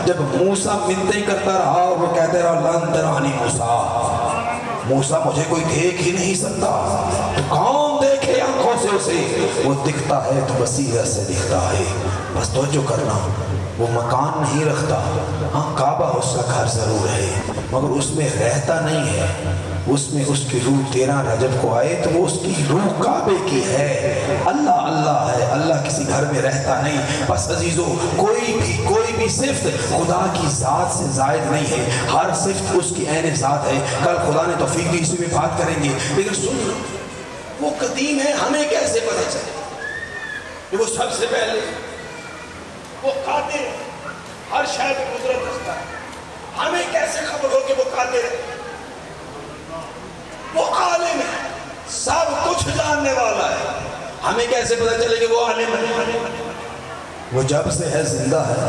جب موسیٰ منتیں کرتا رہا اور وہ کہتے رہا لن ترانی موسیٰ مجھے کوئی دیکھ ہی نہیں سکتا، تو کون دیکھے آنکھوں سے اسے؟ وہ دکھتا ہے تو بصیرت سے دکھتا ہے۔ بس توجہ کرنا، وہ مکان نہیں رکھتا، ہاں کعبہ اس کا گھر ضرور ہے، مگر اس میں رہتا نہیں ہے۔ اس میں اس کی روح 13 رجب کو آئے تو وہ اس کی روح کعبے کی ہے۔ اللہ اللہ ہے، اللہ کسی گھر میں رہتا نہیں۔ بس عزیزو، کوئی بھی صفت خدا کی ذات سے زائد نہیں ہے، ہر صفت اس کی عین ذات ہے۔ کل خدا نے توفیق دی، اسی میں بات کریں گے، لیکن سن لو، وہ قدیم ہے، ہمیں کیسے پتہ چلے کہ وہ سب سے پہلے؟ وہ قادر ہے، ہر شے پہ قدرت رکھتا ہے، ہمیں کیسے خبر ہو کہ وہ قادر ہے؟ وہ عالم ہے، سب کچھ جاننے والا ہے، ہمیں کیسے پتہ چلے کہ وہ عالم ہے؟ وہ جب سے ہے زندہ ہے،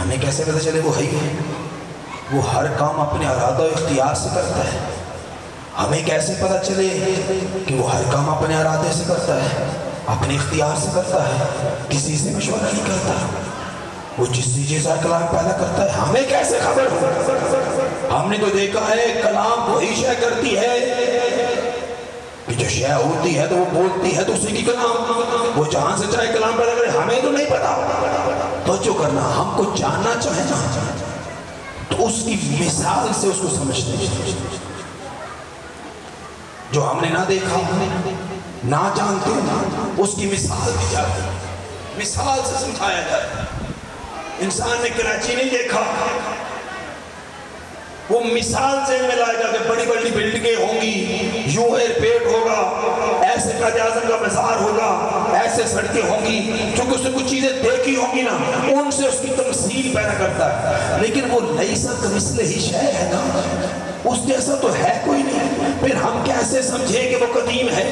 ہمیں کیسے پتہ چلے وہ حی ہے؟ وہ ہر کام اپنے ارادہ و اختیار سے کرتا ہے، ہمیں کیسے پتہ چلے کہ وہ ہر کام اپنے ارادے سے کرتا ہے، اپنے اختیار سے کرتا ہے، کسی سے مشورہ نہیں کرتا؟ وہ جس چیز کا کلام پیدا کرتا ہے، ہمیں کیسے خبر ہو؟ ہم نے تو دیکھا ہے کلام وہی شے کرتی ہے کہ جو شے ہوتی ہے تو وہ بولتی ہے تو اسی کی کلام، وہ جہاں سے چاہے کلام پیدا کرے، ہمیں تو نہیں پتا۔ تو جو کرنا ہم کو جاننا چاہے نا تو اس کی مثال سے اس کو سمجھتے ہیں۔ جو ہم نے نہ دیکھا نہ جانتے اس کی مثال دی جاتی ہے، مثال سے سمجھایا جاتا ہے۔ انسان نے کراچی نہیں دیکھا، وہ مثال سے میں لائے گا کہ بڑی بڑی بلڈنگیں ہوں گی، یوں ایئرپورٹ ہوگا، ایسے قائد اعظم کا مزار ہوگا، ایسے سڑکیں ہوں گی، چونکہ اس نے کچھ چیزیں دیکھی ہوں گی نا، ان سے اس کی تمثیل پیدا کرتا ہے۔ لیکن وہ لیسا کمثلہ شیء ہے نا، اس جیسا تو ہے کوئی نہیں، پھر ہم کیسے سمجھیں کہ وہ قدیم ہے،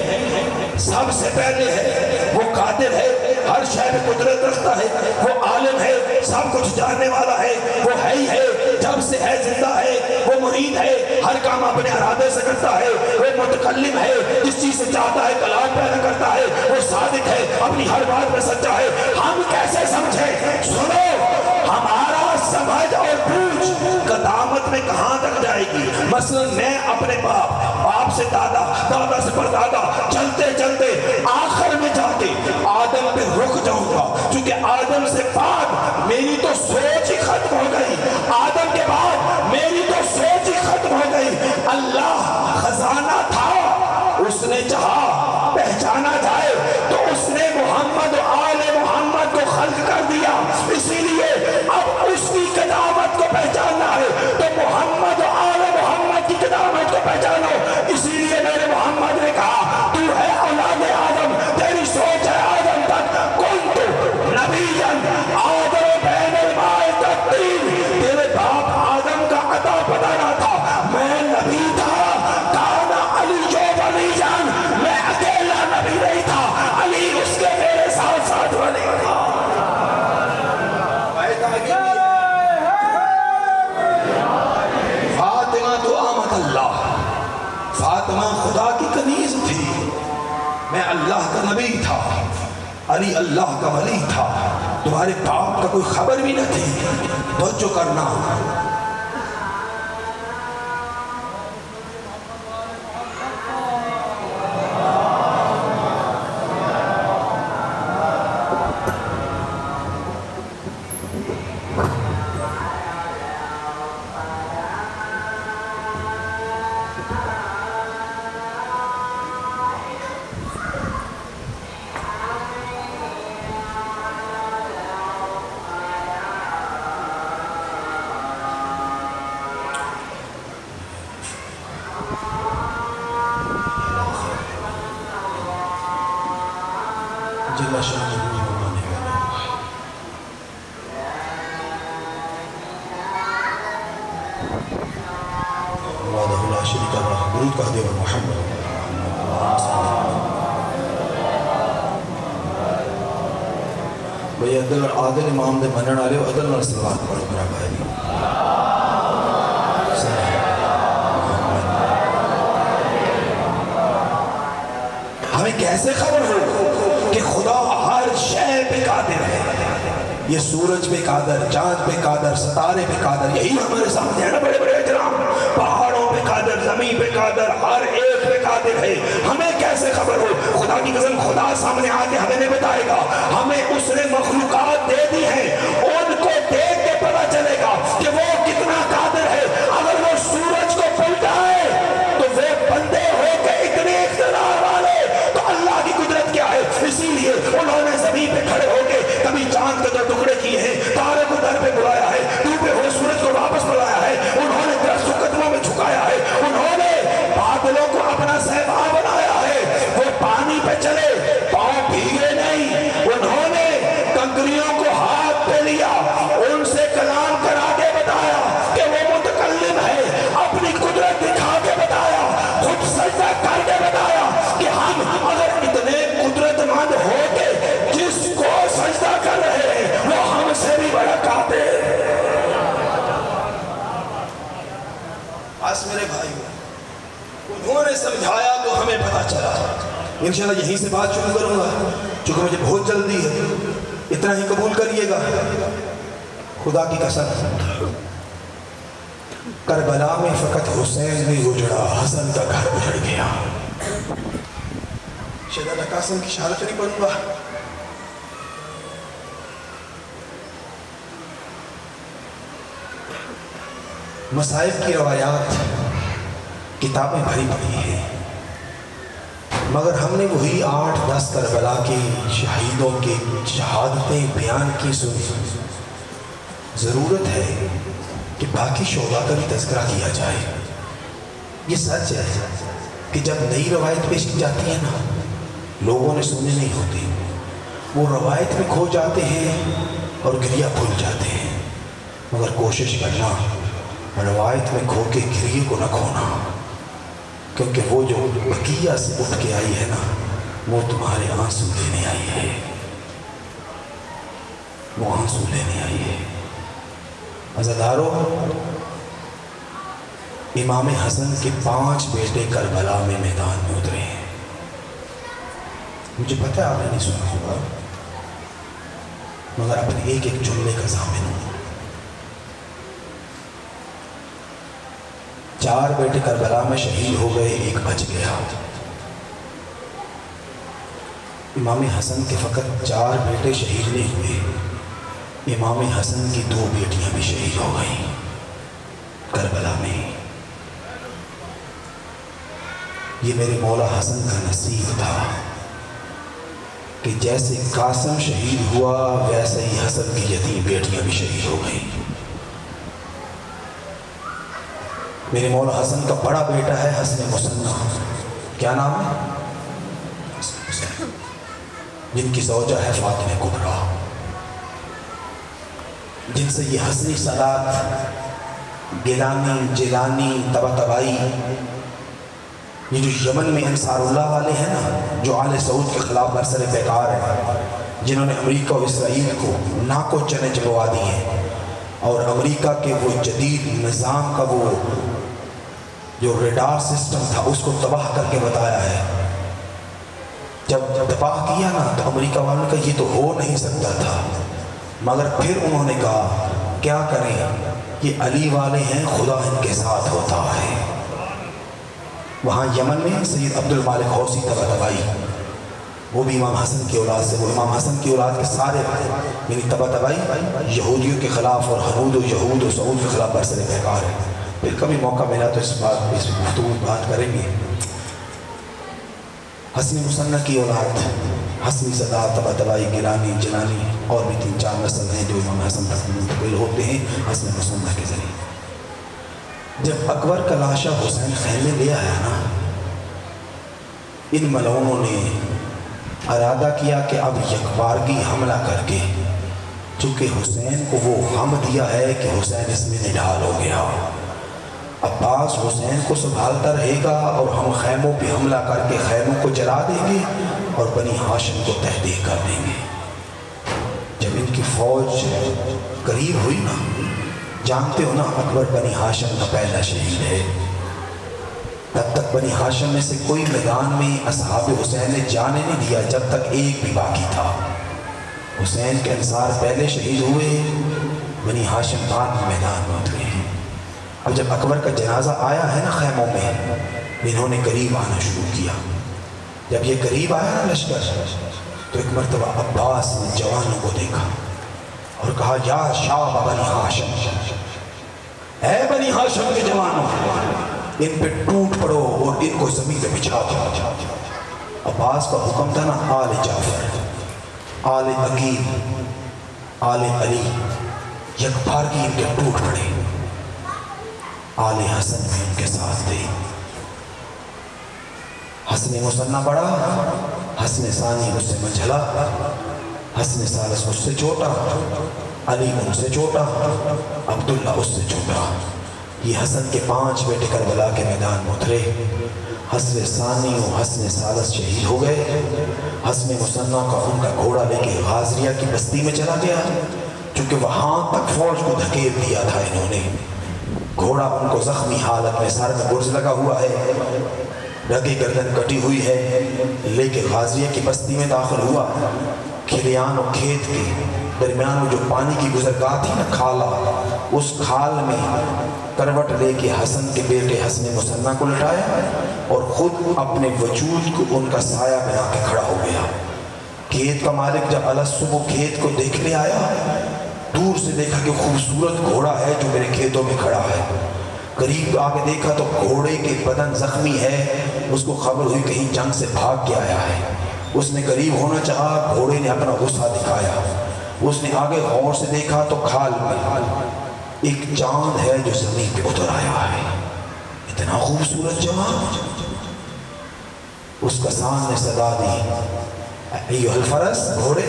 سب سے پہلے ہے، وہ قادر ہے، ہر شے پہ قدرت رکھتا ہے، وہ عالم ہے، سب کچھ جاننے والا ہے، وہ ہے ہی ہے، جب سے ہے زندہ ہے، وہ مرید ہے، ہر کام اپنے ارادے سے کرتا ہے، وہ متکلم ہے، جس چیز سے چاہتا ہے کلام پیدا کرتا ہے، وہ صادق ہے، اپنی ہر بات میں سچا ہے۔ ہم کیسے سمجھیں؟ سنو، ہمارا سمجھ اور بوجھ قدامت میں کہاں تک جائے گی؟ مثلا میں اپنے باپ سے دادا، دادا سے پردادا، چلتے چلتے آخر میں جا کے آدم پہ رک جاؤں گا، چونکہ آدم سے بعد میری تو سوچ ہی ختم ہو گئی، آدم کے بعد میری تو سوچ ہی ختم ہو گئی۔ اللہ خزانہ تھا، اس نے چاہا پہچانا جائے تو اس نے محمد و آل محمد کو خلق کر دیا، اسی لیے اب اس کی قدامت کو پہچاننا ہے تو محمد و آل محمد کی قدامت کو پہچانو۔ اسی لیے میرے محمد نے کہا تو ہے اولاد آدم، تیری سوچ ہے آدم تک، کنت نبیًا آدم بین الماء والطین، تیرے باپ آدم کا عطا پتہ نہ تھا، میں نبی تھا، کانا علی جو ولی جان، میں اکیلا نبی نہیں تھا، علی اس کے میرے ساتھ ساتھ ولی تھا۔ فاطمہ تو آمد اللہ، فاطمہ خدا کی کنیز تھی، میں اللہ کا نبی تھا، علی اللہ کا ولی تھا، تمہارے باپ کا کوئی خبر بھی نہ تھی۔ توجہ کرنا، جل شانہ رحمانے والا وحدہ لا شریک لہ، درود کہہ دے محمد۔ بھئی عدل عادل امام دے منن والے عدل نال صلوات پڑھو میرا بھائی۔ ہمیں کیسے خبر ہو کہ خدا ہر شے پہ قادر ہے؟ یہ سورج پہ قادر، چاند پہ قادر، ستارے پہ قادر، یہی ہمارے سامنے ہے نا بڑے بڑے اجرام، پہاڑوں پہ قادر، زمین پہ قادر، ہر ایک پہ قادر ہے۔ ہمیں کیسے خبر ہو؟ خدا کی قسم خدا سامنے آ کے ہمیں نہیں بتائے گا، ہمیں اس نے مخلوقات دے دی ہیں، ان کو دیکھ کے پتہ چلے گا کہ وہ کتنا قادر ہے۔ اگر وہ سورج کو پلٹائے تو وہ بندے ہو کے اتنے اقتدار والے تو اللہ کی قدرت کیا ہے؟ اسی لیے انہوں نے زمین پہ کھڑے ہو کے کبھی چاند کے دو ٹکڑے کیے ہیں، تارے کو در پہ بلایا ہے، ڈوبے ہوئے سورج کو واپس بلایا ہے، انہوں نے درخت کو قدموں میں جھکایا ہے، انہوں نے بادلوں کو اپنا صحبا بنایا ہے، وہ پانی پہ چلے پاؤں بھیگے نہیں، انہوں نے کنکریوں کو ہاتھ پہ لیا، ان سے کلام کرا کے بتایا کہ وہ متکلم ہے، اپنی قدرت دکھا کے بتایا، خود سجدہ کر کے بتایا کہ ہم اگر اتنے قدرت مند ہو کے جس کو سجدہ کر رہے ہیں وہ ہم سے بھی بڑا قادر۔ بس میرے بھائی، انہوں نے سمجھایا تو ہمیں پتہ چلا۔ انشاءاللہ یہیں سے بات شروع کروں گا، چونکہ مجھے بہت جلدی ہے، اتنا ہی قبول کریے گا خدا کی قسم۔ کربلا میں فقط حسین نہیں اجڑا، حسن کا گھر اجڑ گیا۔ شہزادہ قاسم کی شہادت نہیں پڑھوں گا۔ مصائب کی روایات کتابیں بھری پڑی ہیں، مگر ہم نے وہی 8-10 کربلا کے شہیدوں کے شہادتیں بیان کی سنی۔ ضرورت ہے کہ باقی شعبہ کا بھی تذکرہ کیا جائے۔ یہ سچ ہے کہ جب نئی روایت پیش کی جاتی ہے نا، لوگوں نے سنے نہیں ہوتے، وہ روایت میں کھو جاتے ہیں اور گریہ بھول جاتے ہیں۔ مگر کوشش کرنا روایت میں کھو کے گریہ کو نہ کھونا، کیونکہ وہ جو بقیہ سے اٹھ کے آئی ہے نا، وہ تمہارے آنسو لینے آئی ہے، وہ آنسو لینے آئی ہے۔ عزادارو، امام حسن کے 5 بیٹے کربلا میں میدان میں اترے ہیں۔ مجھے پتہ ہے آپ نے نہیں سنا ہوگا، مگر اپنے ایک ایک جملے کا ضامن ہوں۔ 4 بیٹے کربلا میں شہید ہو گئے، 1 بچ گیا۔ امام حسن کے فقط 4 بیٹے شہید نہیں ہوئے، امام حسن کی 2 بیٹیاں بھی شہید ہو گئیں کربلا میں۔ یہ میرے مولا حسن کا نصیب تھا کہ جیسے قاسم شہید ہوا، ویسے ہی حسن کی یتیم بیٹیاں بھی شہید ہو گئیں۔ میرے مولا حسن کا بڑا بیٹا ہے حسن مصنع، کیا نام ہے؟ جن کی زوجہ ہے فاطمہ کبریٰ، جن سے یہ حسنی صلات، گیلانی، جیلانی، طباطبائی، یہ جو یمن میں انصار اللہ والے ہیں نا، جو آل سعود کے خلاف برسر پیکار ہیں، جنہوں نے امریکہ اور اسرائیل کو ناکو چنے چلوا دی ہیں، اور امریکہ کے وہ جدید نظام کا وہ جو ریڈار سسٹم تھا اس کو تباہ کر کے بتایا ہے۔ جب تباہ کیا نا تو امریکہ والوں نے کہا یہ تو ہو نہیں سکتا تھا، مگر پھر انہوں نے کہا کیا کریں، یہ علی والے ہیں، خدا ان کے ساتھ ہوتا ہے۔ وہاں یمن میں سید عبد المالک حوثی طباطبائی، وہ بھی امام حسن کی اولاد سے، وہ امام حسن کی اولاد کے سارے یعنی طباطبائی یہودیوں کے خلاف اور حنود و یہود و سعود کے خلاف برسر پیکار ہے۔ پھر کبھی موقع ملا تو اس گفتگو بات کریں گے۔ حسن مصنع کی اولاد، حسنی صدا، طباطبائی، گیلانی، جیلانی اور بھی 3-4 نسل ہیں جو امام حسن تک منتقل ہوتے ہیں حسن مصنع کے ذریعے۔ جب اکبر کا لاشا حسین خیمے لے آیا نا، ان ملعونوں نے ارادہ کیا کہ اب یکبارگی حملہ کر کے، چونکہ حسین کو وہ غم دیا ہے کہ حسین اس میں نڈھال ہو گیا، عباس حسین کو سنبھالتا رہے گا اور ہم خیموں پہ حملہ کر کے خیموں کو جلا دیں گے اور بنی ہاشم کو تحریک کر دیں گے۔ جب ان کی فوج قریب ہوئی نا، جانتے ہو نا اکبر بنی ہاشم کا پہلا شہید ہے، تب تک بنی ہاشم میں سے کوئی میدان میں اصحاب حسین نے جانے نہیں دیا جب تک ایک بھی باقی تھا۔ حسین کے انصار پہلے شہید ہوئے، بنی ہاشم بعد میں میدان میں اترے ہیں۔ اب جب اکبر کا جنازہ آیا ہے نا خیموں میں، انہوں نے قریب آنا شروع کیا۔ جب یہ قریب آیا نا لشکر، تو ایک مرتبہ عباس نے جوانوں کو دیکھا اور کہا یا شعب بنی ہاشم، اے بنی ہاشم کے جوانوں، ان پہ ٹوٹ پڑو اور ان کو زمین پہ بچھا دو۔ عباس کا حکم تھا نا آل جعفر، آل عقیل، آل علی یکبارگی ان کے ٹوٹ پڑے۔ آل حسن بھی ان کے ساتھ تھے۔ حسن مصنع بڑا، حسن ثانی اس سے منجھلا، حسن ثالث اس سے چھوٹا، علی ان سے چھوٹا، عبداللہ اس سے چھوٹا۔ یہ حسن کے 5 بیٹے کربلا کے میدان میں اترے۔ حسن ثانی و حسن ثالث شہید ہو گئے۔ حسن مصنع کا ان کا گھوڑا لے کے غازریہ کی بستی میں چلا گیا، چونکہ وہاں تک فوج کو دھکیل دیا تھا انہوں نے۔ گھوڑا ان کو زخمی حالت میں، سر میں گرز لگا ہوا ہے، رگی گردن کٹی ہوئی ہے، لے کے غازیہ کی بستی میں داخل ہوا۔ کھلیان و کھیت کے درمیان میں جو پانی کی گزرگاہ تھی نا کھالا، اس کھال میں کروٹ لے کے حسن کے بیٹے حسن مثنی کو لٹایا اور خود اپنے وجود کو ان کا سایہ بنا کے کھڑا ہو گیا۔ کھیت کا مالک جب الصبح کھیت کو دیکھنے آیا، دور سے دیکھا کہ خوبصورت گھوڑا ہے جو میرے کھیتوں میں کھڑا ہے۔ قریب آگے دیکھا تو گھوڑے کے بدن زخمی ہے، اس کو خبر ہوئی کہیں جنگ سے بھاگ کے آیا ہے۔ اس نے قریب ہونا چاہا، گھوڑے نے اپنا غصہ دکھایا۔ اس نے آگے غور سے دیکھا تو کھال میں ایک چاند ہے جو زمین پہ اتر آیا ہے، اتنا خوبصورت چاند۔ اس کسان نے صدا دی، ایھا الفرس، گھوڑے،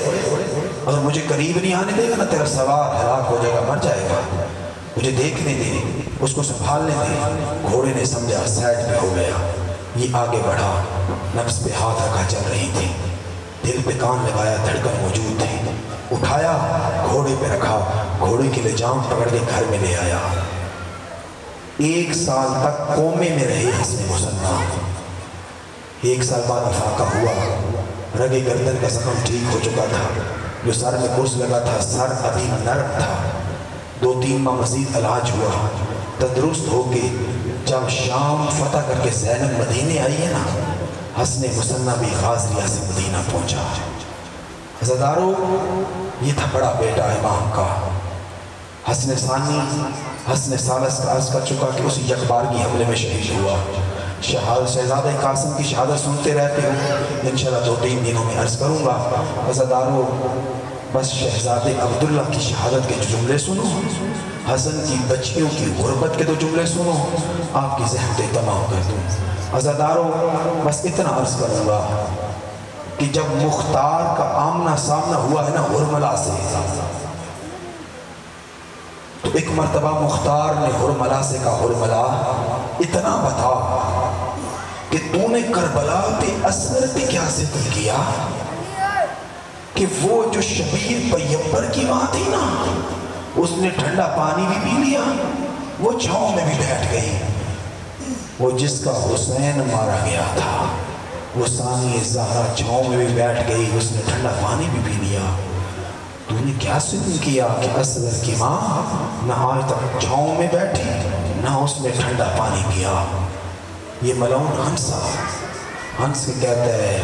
اگر مجھے قریب نہیں آنے دے گا نا تیرا سوار ہلاک ہو جائے گا، مر جائے گا، مجھے دیکھنے دے، اس کو سنبھالنے دے۔ گھوڑے نے سمجھا سائڈ پہ ہو گیا۔ یہ آگے بڑھا، نفس پہ ہاتھ رکھا، چل رہی تھی، دل پہ کان لگایا، دھڑکن موجود تھی، اٹھایا، گھوڑے پہ رکھا، گھوڑے کی لجام پکڑ کے گھر میں لے آیا۔ 1 سال تک کومے میں رہے حسن مثنی۔ 1 سال بعد افاقہ ہوا، رگے گردن کا زخم ٹھیک ہو چکا تھا، جو سر میں گرز لگا تھا سر ابھی نرم تھا۔ 2-3 ماہ مزید علاج ہوا، تندرست ہو کے جب شام فتح کر کے زینب مدینے آئی ہے نا، حسن مثنی بھی غازیہ سے مدینہ پہنچا۔ عزادارو، یہ تھا بڑا بیٹا امام کا حسن ثانی۔ حسن ثالث کا عرض کر چکا کہ اسی یکبارگی حملے میں شہید ہوا۔ شہزادہ قاسم کی شہادت سنتے رہتے ہو، انشاءاللہ 2-3 دنوں میں عرض کروں گا۔ عزادارو، بس شہزادے عبداللہ کی شہادت کے جملے سنو، حسن کی بچیوں کی غربت کے 2 جملے سنو، آپ کی زحمتیں تمام کر دوں۔ عزادارو، بس اتنا عرض کروں گا کہ جب مختار کا آمنا سامنا ہوا ہے نا ہرملا سے، تو ایک مرتبہ مختار نے ہرملا سے کہا، ہرملا اتنا بتا کہ تو نے کربلا پہ اصغر پہ کیا ستم کیا کہ وہ جو شبیر پیمبر کی ماں تھی نا، اس نے ٹھنڈا پانی بھی پی لیا، وہ چھاؤں میں بھی بیٹھ گئی۔ وہ جس کا حسین مارا گیا تھا، وہ ثانی زہرا چھاؤں میں بھی بیٹھ گئی، اس نے ٹھنڈا پانی بھی پی لیا۔ تو نے کیا ستم کیا کہ اصغر کی ماں نہ آج تک چھاؤں میں بیٹھی، نہ اس نے ٹھنڈا پانی پیا۔ یہ ملعون ہنس کے کہتا ہے،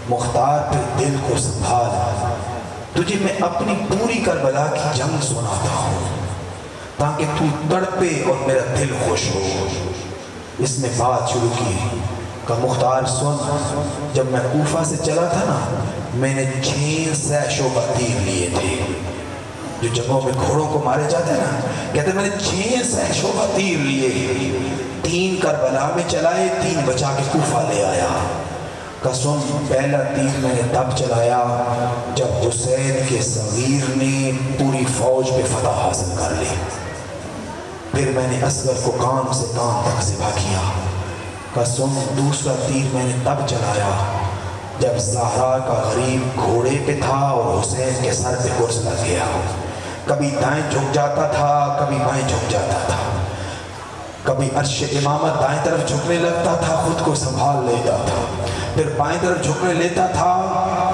مختار پہ دل کو سنبھال، تجھے میں اپنی پوری کربلا کی جنگ سناتا ہوں تاکہ تو تڑپے اور میرا دل خوش ہو۔ اس نے بات شروع کی کہ مختار سن، جب میں کوفہ سے چلا تھا نا، میں نے 600 شعبہ تیر لیے تھے، جو جگہوں میں گھوڑوں کو مارے جاتے ہیں نا، کہتے ہیں میں نے 600 شعبہ تیر لیے، 3 کربلا میں چلائے، 3 بچا کے کوفہ لے آیا۔ قسم، پہلا تیر میں نے تب چلایا جب حسین کے صغیر نے پوری فوج پہ فتح حاصل کر لی، پھر میں نے اصغر کو کان سے کان تک ذبح کیا۔ قسم، دوسرا تیر میں نے تب چلایا جب زہرا کا غریب گھوڑے پہ تھا اور حسین کے سر پہ گرز لگ گیا، کبھی دائیں جھک جاتا تھا، کبھی بائیں جھک جاتا تھا، کبھی عرش امامت دائیں طرف جھکنے لگتا تھا، خود کو سنبھال لیتا تھا، پھر بائیں طرف جھکنے لیتا تھا،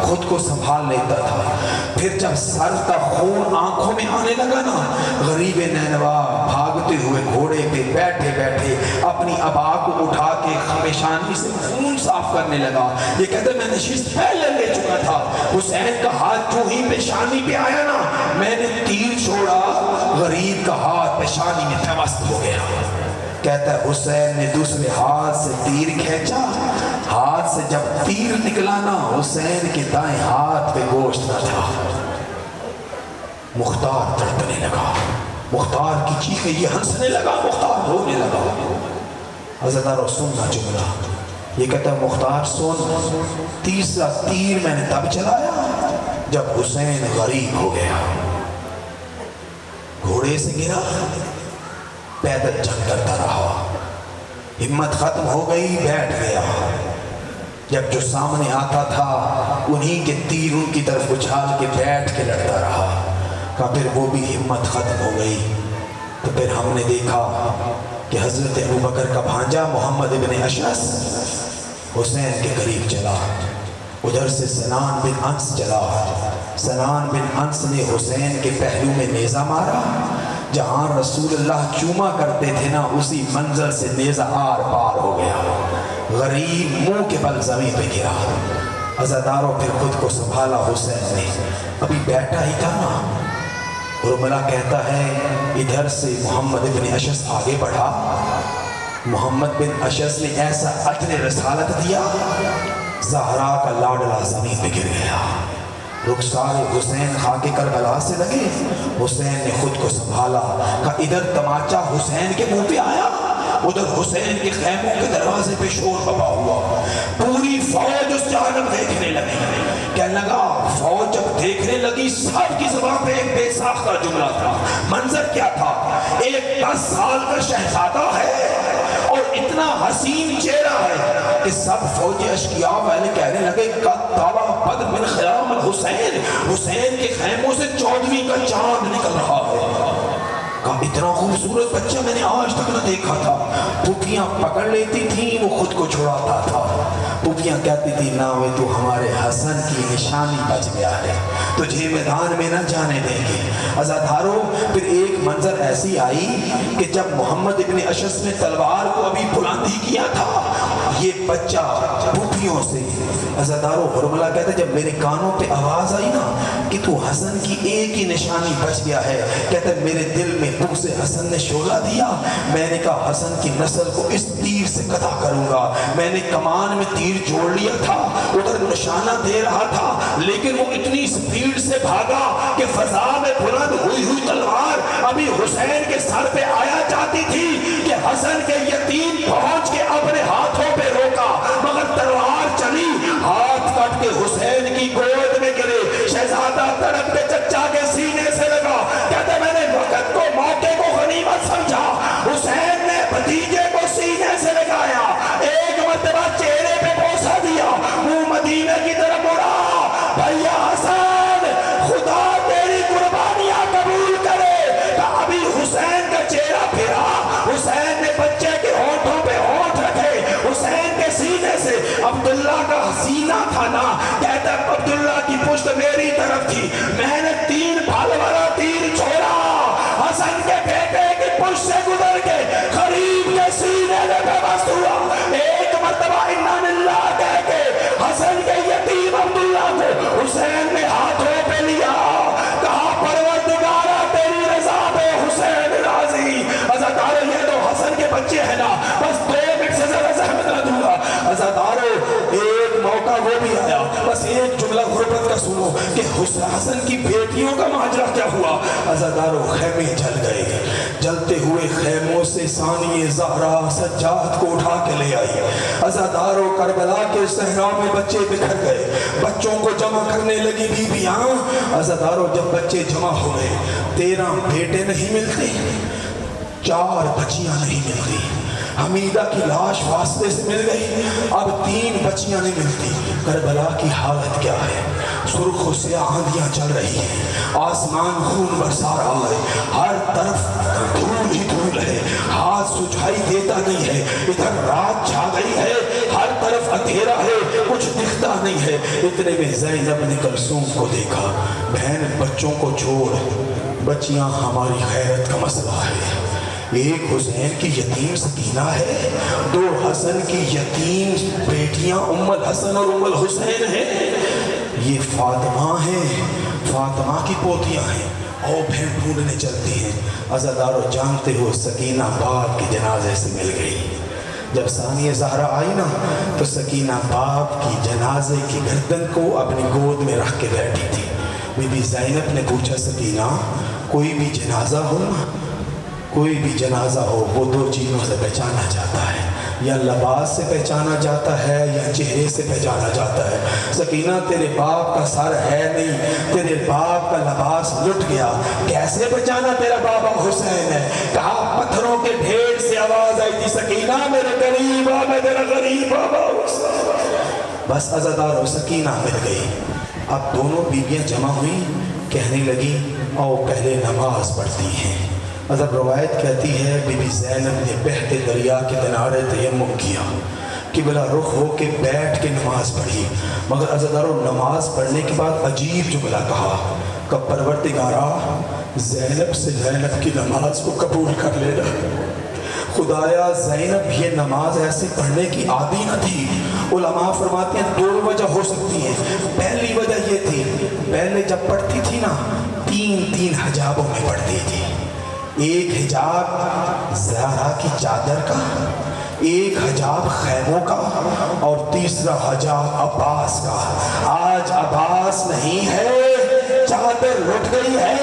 خود کو سنبھال لیتا تھا، پھر جب سر کا خون آنکھوں میں آنے لگا نا، غریب نینوا بھاگتے ہوئے گھوڑے پہ بیٹھے بیٹھے اپنی ابا کو اٹھا کے پیشانی سے خون صاف کرنے لگا۔ یہ کہتے میں نشست پہلے لے چکا تھا، حسین کا ہاتھ جو ہی پیشانی پہ آیا نا، میں نے تیر چھوڑا، غریب کا ہاتھ پیشانی میں پیوست ہو گیا۔ کہتا ہے حسین نے دوسرے ہاتھ سے تیر کھینچا، ہاتھ سے جب تیر نکلا نا، حسین کے دائیں ہاتھ پہ گوشت نہ تھا۔ مختار تڑپنے لگا، مختار کی چیخیں، یہ ہنسنے لگا، مختار رونے لگا۔ عزادارو، سننا جملہ، یہ کہتا ہے مختار سن، تیسرا تیر میں نے تب چلایا جب حسین غریب ہو گیا، گھوڑے سے گرا، پیدل جنگ کرتا رہا، ہمت ختم ہو گئی، بیٹھ گیا، جب جو سامنے آتا تھا انہی کے تیر ان کی طرف اچھال کے بیٹھ کے لڑتا رہا، کہ پھر وہ بھی ہمت ختم ہو گئی۔ تو پھر ہم نے دیکھا کہ حضرت ابوبکر کا بھانجا محمد ابن اشعث حسین کے قریب چلا، ادھر سے سنان بن انس چلا، سنان بن انس نے حسین کے پہلو میں نیزہ مارا، جہاں رسول اللہ چوما کرتے تھے نا اسی منظر سے نیزہ آر پار ہو گیا، غریب منہ کے بل زمین پہ گرا۔ عزاداروں پھر خود کو سنبھالا حسین نے، ابھی بیٹھا ہی تھا نا، رملہ کہتا ہے ادھر سے محمد بن اشعث آگے بڑھا، محمد بن اشعث نے ایسا عطر رسالت دیا، زہرا کا لاڈلا زمین پہ گر گیا۔ رخسار حسین خاک کربلا سے لگے، حسین نے خود کو سنبھالا، کہا ادھر تماچا حسین کے منہ پہ آیا، ادھر حسین کے خیموں کے دروازے پہ شور بپا ہوا، پوری فوج اس جانب دیکھنے لگی۔ کہنے لگا فوج جب دیکھنے لگی سب کی زبان پہ ایک بے ساختہ جملہ تھا۔ منظر کیا تھا؟ ایک 10 سال کا شہزادہ ہے اور اتنا حسین چہرہ ہے کہ سب فوجی اشقیاء والے کہنے لگے قد طلع بدر من خیام الحسین، حسین کے خیموں سے 14ویں کا چاند نکل رہا ہے۔ کہا اتنا خوبصورت بچہ میں نے آج تک نہ دیکھا تھا۔ پھوپھیاں پکڑ لیتی تھیں، وہ خود کو چھڑاتا تھا۔ پھوپھیاں کہتی تھی نہ وہ تو ہمارے حسن کی نشانی بچ گیا ہے، تجھے میدان میں نہ جانے دیں گے۔ عزاداروں پھر ایک منظر ایسی آئی کہ جب محمد ابن اشعث نے تلوار کو ابھی بلندی کیا تھا، یہ بچہ پھوپھیوں سے، عزاداروں حرملہ کہتے جب میرے کانوں پہ آواز آئی نا کہ تو حسن کی ایک ہی نشانی بچ گیا ہے، کہتے میرے دل میں بغض حسن نے شعلہ دیا، میں نے کہا حسن کی نسل کو اس تیر سے قطع کروں گا۔ میں نے کمان میں تیر جوڑ لیا تھا، ادھر نشانہ دے رہا تھا، لیکن وہ اتنی سپیڈ سے بھاگا کہ فضا میں بلند ہوئی ہوئی تلوار ابھی حسین کے سر پہ آیا جاتی تھی کہ حسن کے یتیم پہنچ کے اپنے ہاتھوں پہ روکا، مگر تلوار چلی، ہاتھ کٹ کے حسین کی گود میں گرے۔ شہزادہ تڑپ کے چچا کے سینے سے لگا، کہتے میں نے وقت کو موقع کو غنیمت سمجھا، حسین نے بھتیجے کو سینے سے لگایا، ایک مرتبہ چہرے پہ بوسہ دیا، منہ مدینے کی طرف مڑا، بھیا حسن خدا تیری قربانیاں قبول کرے۔ ابھی حسین کا چہرہ پھرا، حسین نے بچے کے ہونٹوں پہ ہونٹ رکھے، حسین کے سینے سے عبداللہ کا سینہ تھا نا، کہتا عبداللہ کی پشت میری طرف تھی، میں نے 3 پھل والا تیر چھوڑا، حسن کے بیٹے کی پشت سے گزر کے قریب کے سینے میں بست ہوا، ایک مرتبہ انا للہ کہہ کے حسن کے یتیم عبداللہ کو حسین نے ہاتھوں پہ لیا، کہا پروردگارہ تیری رضا پہ حسین راضی۔ عزادارو یہ تو حسن کے بچے ہیں نا، بس 2 منٹ سے زیادہ زحمت نہ دوں گا۔ عزادارو ایک موقع وہ بھی آیا، بس ایک جملہ غربت کا سنو کہ حسن کی بیٹیوں کا ماجرا کیا ہوا۔ عزادارو خیمے جل گئے، جلتے ہوئے خیموں سے ثانیہ زہرا سجاد کو اٹھا کے لے آئی۔ عزادارو کربلا کے صحرا میں بچے بکھر گئے، بچوں کو جمع کرنے لگی بیویاں۔ عزادارو جب بچے جمع ہوئے 13 بیٹے نہیں ملتے، 4 بچیاں نہیں ملتی، حمیدہ کی لاش واسطے سے مل گئی، اب 3 بچیاں نہیں ملتی۔ کربلا کی حالت کیا ہے؟ سرخ و سیاہ آندیاں چل رہی ہیں، آسمان خون برسا رہا ہے، ہر طرف دھول ہی دھول ہے، ہاتھ سجھائی دیتا نہیں ہے، ادھر رات چھا گئی ہے، ہر طرف اندھیرا ہے، کچھ دکھتا نہیں ہے۔ اتنے میں زینب نے کلثوم کو دیکھا، بہن بچوں کو چھوڑ، بچیاں ہماری خیرت کا مسئلہ ہے، ایک حسین کی یتیم سکینہ ہے، 2 حسن کی یتیم بیٹیاں ام الحسن اور ام الحسین ہیں، یہ فاطمہ ہیں، فاطمہ کی پوتیاں ہیں، اور بہن ڈھونڈنے چلتی ہیں۔ عزادارو جانتے ہو سکینہ باپ کے جنازے سے مل گئی، جب ثانیہ زہرا آئی نا تو سکینہ باپ کی جنازے کی گردن کو اپنی گود میں رکھ کے بیٹھی تھی۔ بی بی زینب نے پوچھا سکینہ کوئی بھی جنازہ ہو نا، کوئی بھی جنازہ ہو وہ 2 چیزوں سے پہچانا جاتا ہے، یا لباس سے پہچانا جاتا ہے یا چہرے سے پہچانا جاتا ہے۔ سکینہ تیرے باپ کا سر ہے نہیں، تیرے باپ کا لباس لٹ گیا، کیسے پہچانا تیرا بابا حسین ہے؟ کہا پتھروں کے ڈھیر سے آواز آئی تھی سکینہ میرے قریب آ، میں تیرا غریب بابا حسین۔ بس عزادارو سکینہ مل گئی، اب دونوں بیویاں جمع ہوئی، کہنے لگی آؤ پہلے نماز پڑھتی ہیں۔ مطلب روایت کہتی ہے بی بی زینب نے بہتے دریا کے کنارے تیمم کیا، قبلہ رخ ہو کے بیٹھ کے نماز پڑھی، مگر عزادارو نماز پڑھنے کے بعد عجیب جملہ کہا کہ پروردگارا زینب سے زینب کی نماز کو قبول کر لینا۔ خدایا زینب یہ نماز ایسے پڑھنے کی عادی نہ تھی۔ علماء فرماتے ہیں دو وجہ ہو سکتی ہیں۔ پہلی وجہ یہ تھی، پہلے جب پڑھتی تھی نا تین حجابوں میں پڑھتی تھی، ایک حجاب زہرا کی چادر کا، ایک حجاب خیموں کا، اور تیسرا حجاب عباس کا۔ آج عباس نہیں ہے، چادر لٹ گئی ہے،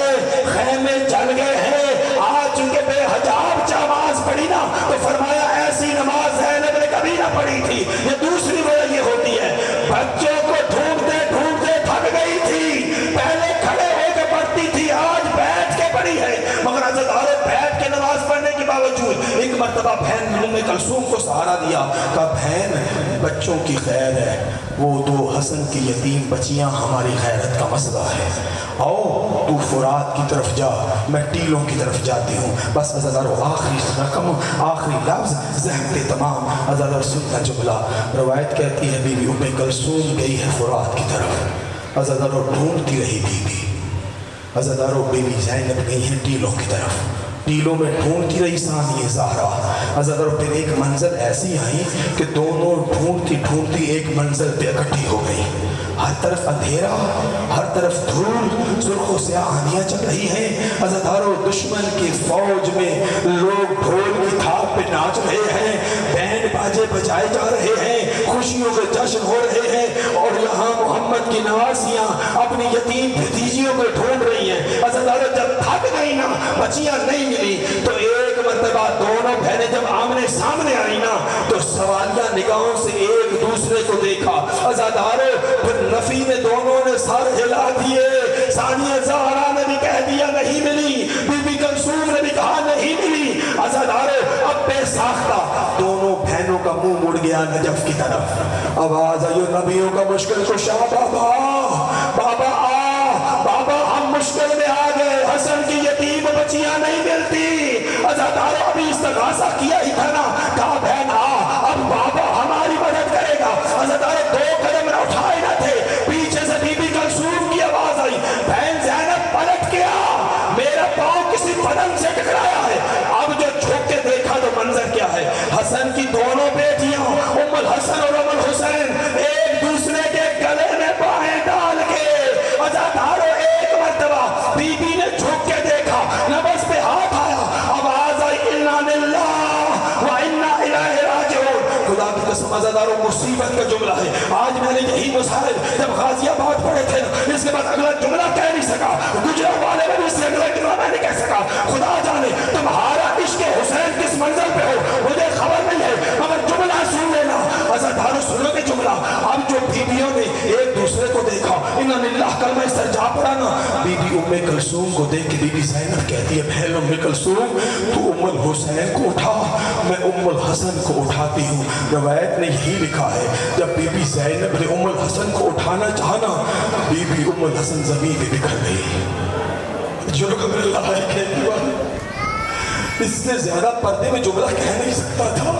خیمے جل گئے ہیں، آج چونکہ بے حجاب نماز پڑھی نا تو فرمایا ایسی نماز زینب نے کبھی نہ پڑھی تھی۔ یہ دوسری وجہ یہ ہوتی ہے، بچوں کو ڈھونڈتے ڈھونڈتے تھک گئی تھی، پہلے کھڑے ہو کے پڑھتی تھی، آج بیٹھ کے پڑھی ہے۔ مگر عزادارو بیٹھ کے نماز پڑھنے کے باوجود ایک مرتبہ بہن ام کلثوم کو سہارا دیا، کہا بہن بچوں کی خیر ہے، وہ دو حسن کی یتیم بچیاں ہماری خیرت کا مسئلہ ہے، آؤ تو فرات کی طرف جا، میں ٹیلوں کی طرف جاتی ہوں۔ بس عزادارو آخری رقم، آخری لفظ ذہن کے تمام عزادارو سننا جملہ۔ روایت کہتی ہے بی بی ام کلثوم گئی ہے فرات کی طرف، عزادارو ڈھونڈتی رہی بی بی، عزادارو بی بی زینب گئی ہیں ٹیلوں کی طرف، ٹیلوں میں ڈھونڈتی رہی ثانیہ زہرا۔ عزادارو پھر ایک منزل ایسی آئی کہ دونوں ڈھونڈتی ڈھونڈتی ایک منزل پہ اکٹھی ہو گئی، ہر طرف اندھیرا، ہر طرف دھول، سرخ و سیاہ آندیاں چل رہی ہیں۔ عزادارو دشمن کی فوج میں لوگ ڈھول کی تھاپ پہ ناچ رہے ہیں، بینڈ باجے بجائے جا رہے ہیں، خوشیوں کے جشن ہو رہے ہیں، اور یہاں محمد کی نواسیاں اپنی یتیم بھتیجیوں کو ڈھونڈ رہی ہیں۔ عزادارو جب تھک گئی نا، بچیاں نہیں ملی، تو ایک مرتبہ دونوں بہنیں جب آمنے سامنے آئی نا تو سوالیہ نگاہوں سے ایک دوسرے کو دیکھا۔ عزادارو پھر نفی نے دونوں نے سر ہلا دیے، ثانیہ زہرا نے بھی کہہ دیا نہیں ملی، بی بی کلثوم نے بھی کہا نہیں ملی۔ عزادارو اب بے ساختہ دونوں بہنوں کا منہ مڑ گیا نجف کی طرف، آواز آئی نبیوں کا مشکل کشا بابا، بابا آ، بابا ہم مشکل میں آ گئے، حسن کی یتیم بچیاں نہیں ملتی۔ عزادارو ابھی استغاثہ کیا ہی تھا نا، کہا بہن آ، اب بابا ہماری مدد کرے گا۔ عزادارو دو قدم نہ اٹھائے نہ تھے، پیچھے سے بی بی کلثوم کی آواز آئی، بہن زینب پلٹ کے آ، میرا پاؤں کسی بدن سے ٹکرایا ہے۔ اب جو جھک کے دیکھا تو منظر کیا ہے، حسن کی دونوں بیٹیاں ام الحسن اور ام الحسین ایک دوسرے کے گلے میں باہیں ڈال کے، عزادارو ایک مرتبہ بی بی نے جھک کے دیکھا، نبض پہ ہاتھ آیا، آواز آئی انا للہ و انا الیہ راجعون۔ خدا کی قسم عزادارو مصیبت کا جملہ ہے۔ آج میں نے یہی مسائل جب غازی آباد پڑھے تھے، اس کے بعد اگلا جملہ کہہ نہیں سکا، گجرا والے میں اس سے اگلا جملہ میں نہیں کہہ سکا۔ خدا جانے تمہارا عشق حسین کس منزل پہ ہو مجھے خبر نہیں ہے، مگر جملہ سن لینا۔ عزادارو سنو کے جملہ، اب جو بیویوں نے ایک دوسرے کو دیکھا، انا للہ کلمہ استرجاع پڑھا نا، بی بی ام کلثوم کو دیکھ کے بی بی زینب کہتی ہے بہن ام کلثوم تو ام الحسین کو اٹھا، میں ام الحسن کو اٹھاتی ہوں۔ روایت نے یہی لکھا ہے جب بی بی زینب نے ام الحسن کو اٹھانا چاہنا، بی بی ام الحسن زمین پہ بکھر گئی۔ جو لوگ ہمیں اللہ ہے کہتی بات اس سے زیادہ پردے میں جملہ کہہ نہیں سکتا تھا۔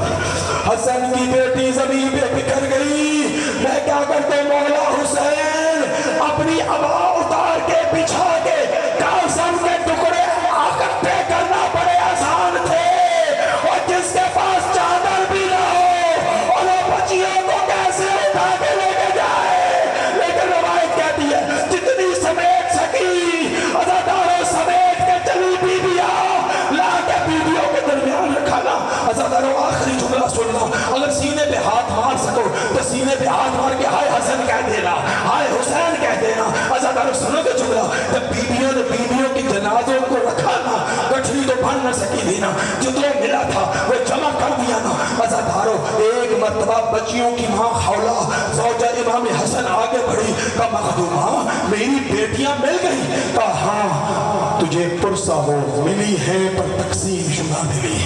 حسن کی بیٹی زمین پہ بکھر گئی، میں کیا کرتے مولا حسین اپنی عبا اتار کے بچھا کے قاسم کے ٹکڑے اکٹھے کرنا بڑے آسان تھے، اور جس کے پاس چادر بھی نہ ہو اور وہ بچیوں کو کیسے اٹھا کے لے کے جائے۔ لیکن روایت کہتی ہے جتنی سمیٹ سکی عزادارو سمیٹ کے چلی بیویاں، لا کے بیویوں کے درمیان رکھا نا۔ عزادارو آخری جملہ سننا، اگر سینے پہ ہاتھ مار سکو تو سینے پہ ہاتھ مار کے ہائے حسن کہہ دینا، ہائے حسین کہہ دینا۔ عزادارو سنو کے جملہ، جب بیویوں نے بیویوں کی جنازوں کو رکھا نا، گٹھڑی تو بن نہ سکی تھی نا، جتنا ملا تھا وہ جمع کر دیا نا۔ عزادارو ایک مرتبہ بچیوں کی ماں خولہ زوجہ امام حسن آگے بڑھی، کہا مخدومہ میری بیٹیاں مل گئی؟ کہا ہاں تجھے پرسہ ہو ملی ہے پر تقسیم شدہ ملی۔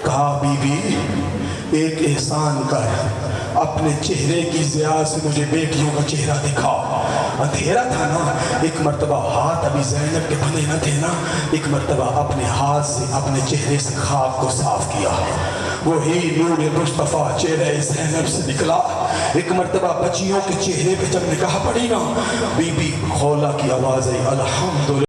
کہا بی بی ایک احسان کر، اپنے چہرے کی ضیاء سے مجھے بیٹیوں کا چہرہ دکھا۔ اندھیرا تھا نا، ایک مرتبہ ہاتھ ابھی زینب کے بندے نہ تھے نا، ایک مرتبہ اپنے ہاتھ سے اپنے چہرے سے خواب کو صاف کیا، وہی نور مصطفیٰ چہرہ زینب سے نکلا۔ ایک مرتبہ بچیوں کے چہرے پہ جب نگاہ پڑی نا، بی بی خولہ کی آواز آئی الحمدللہ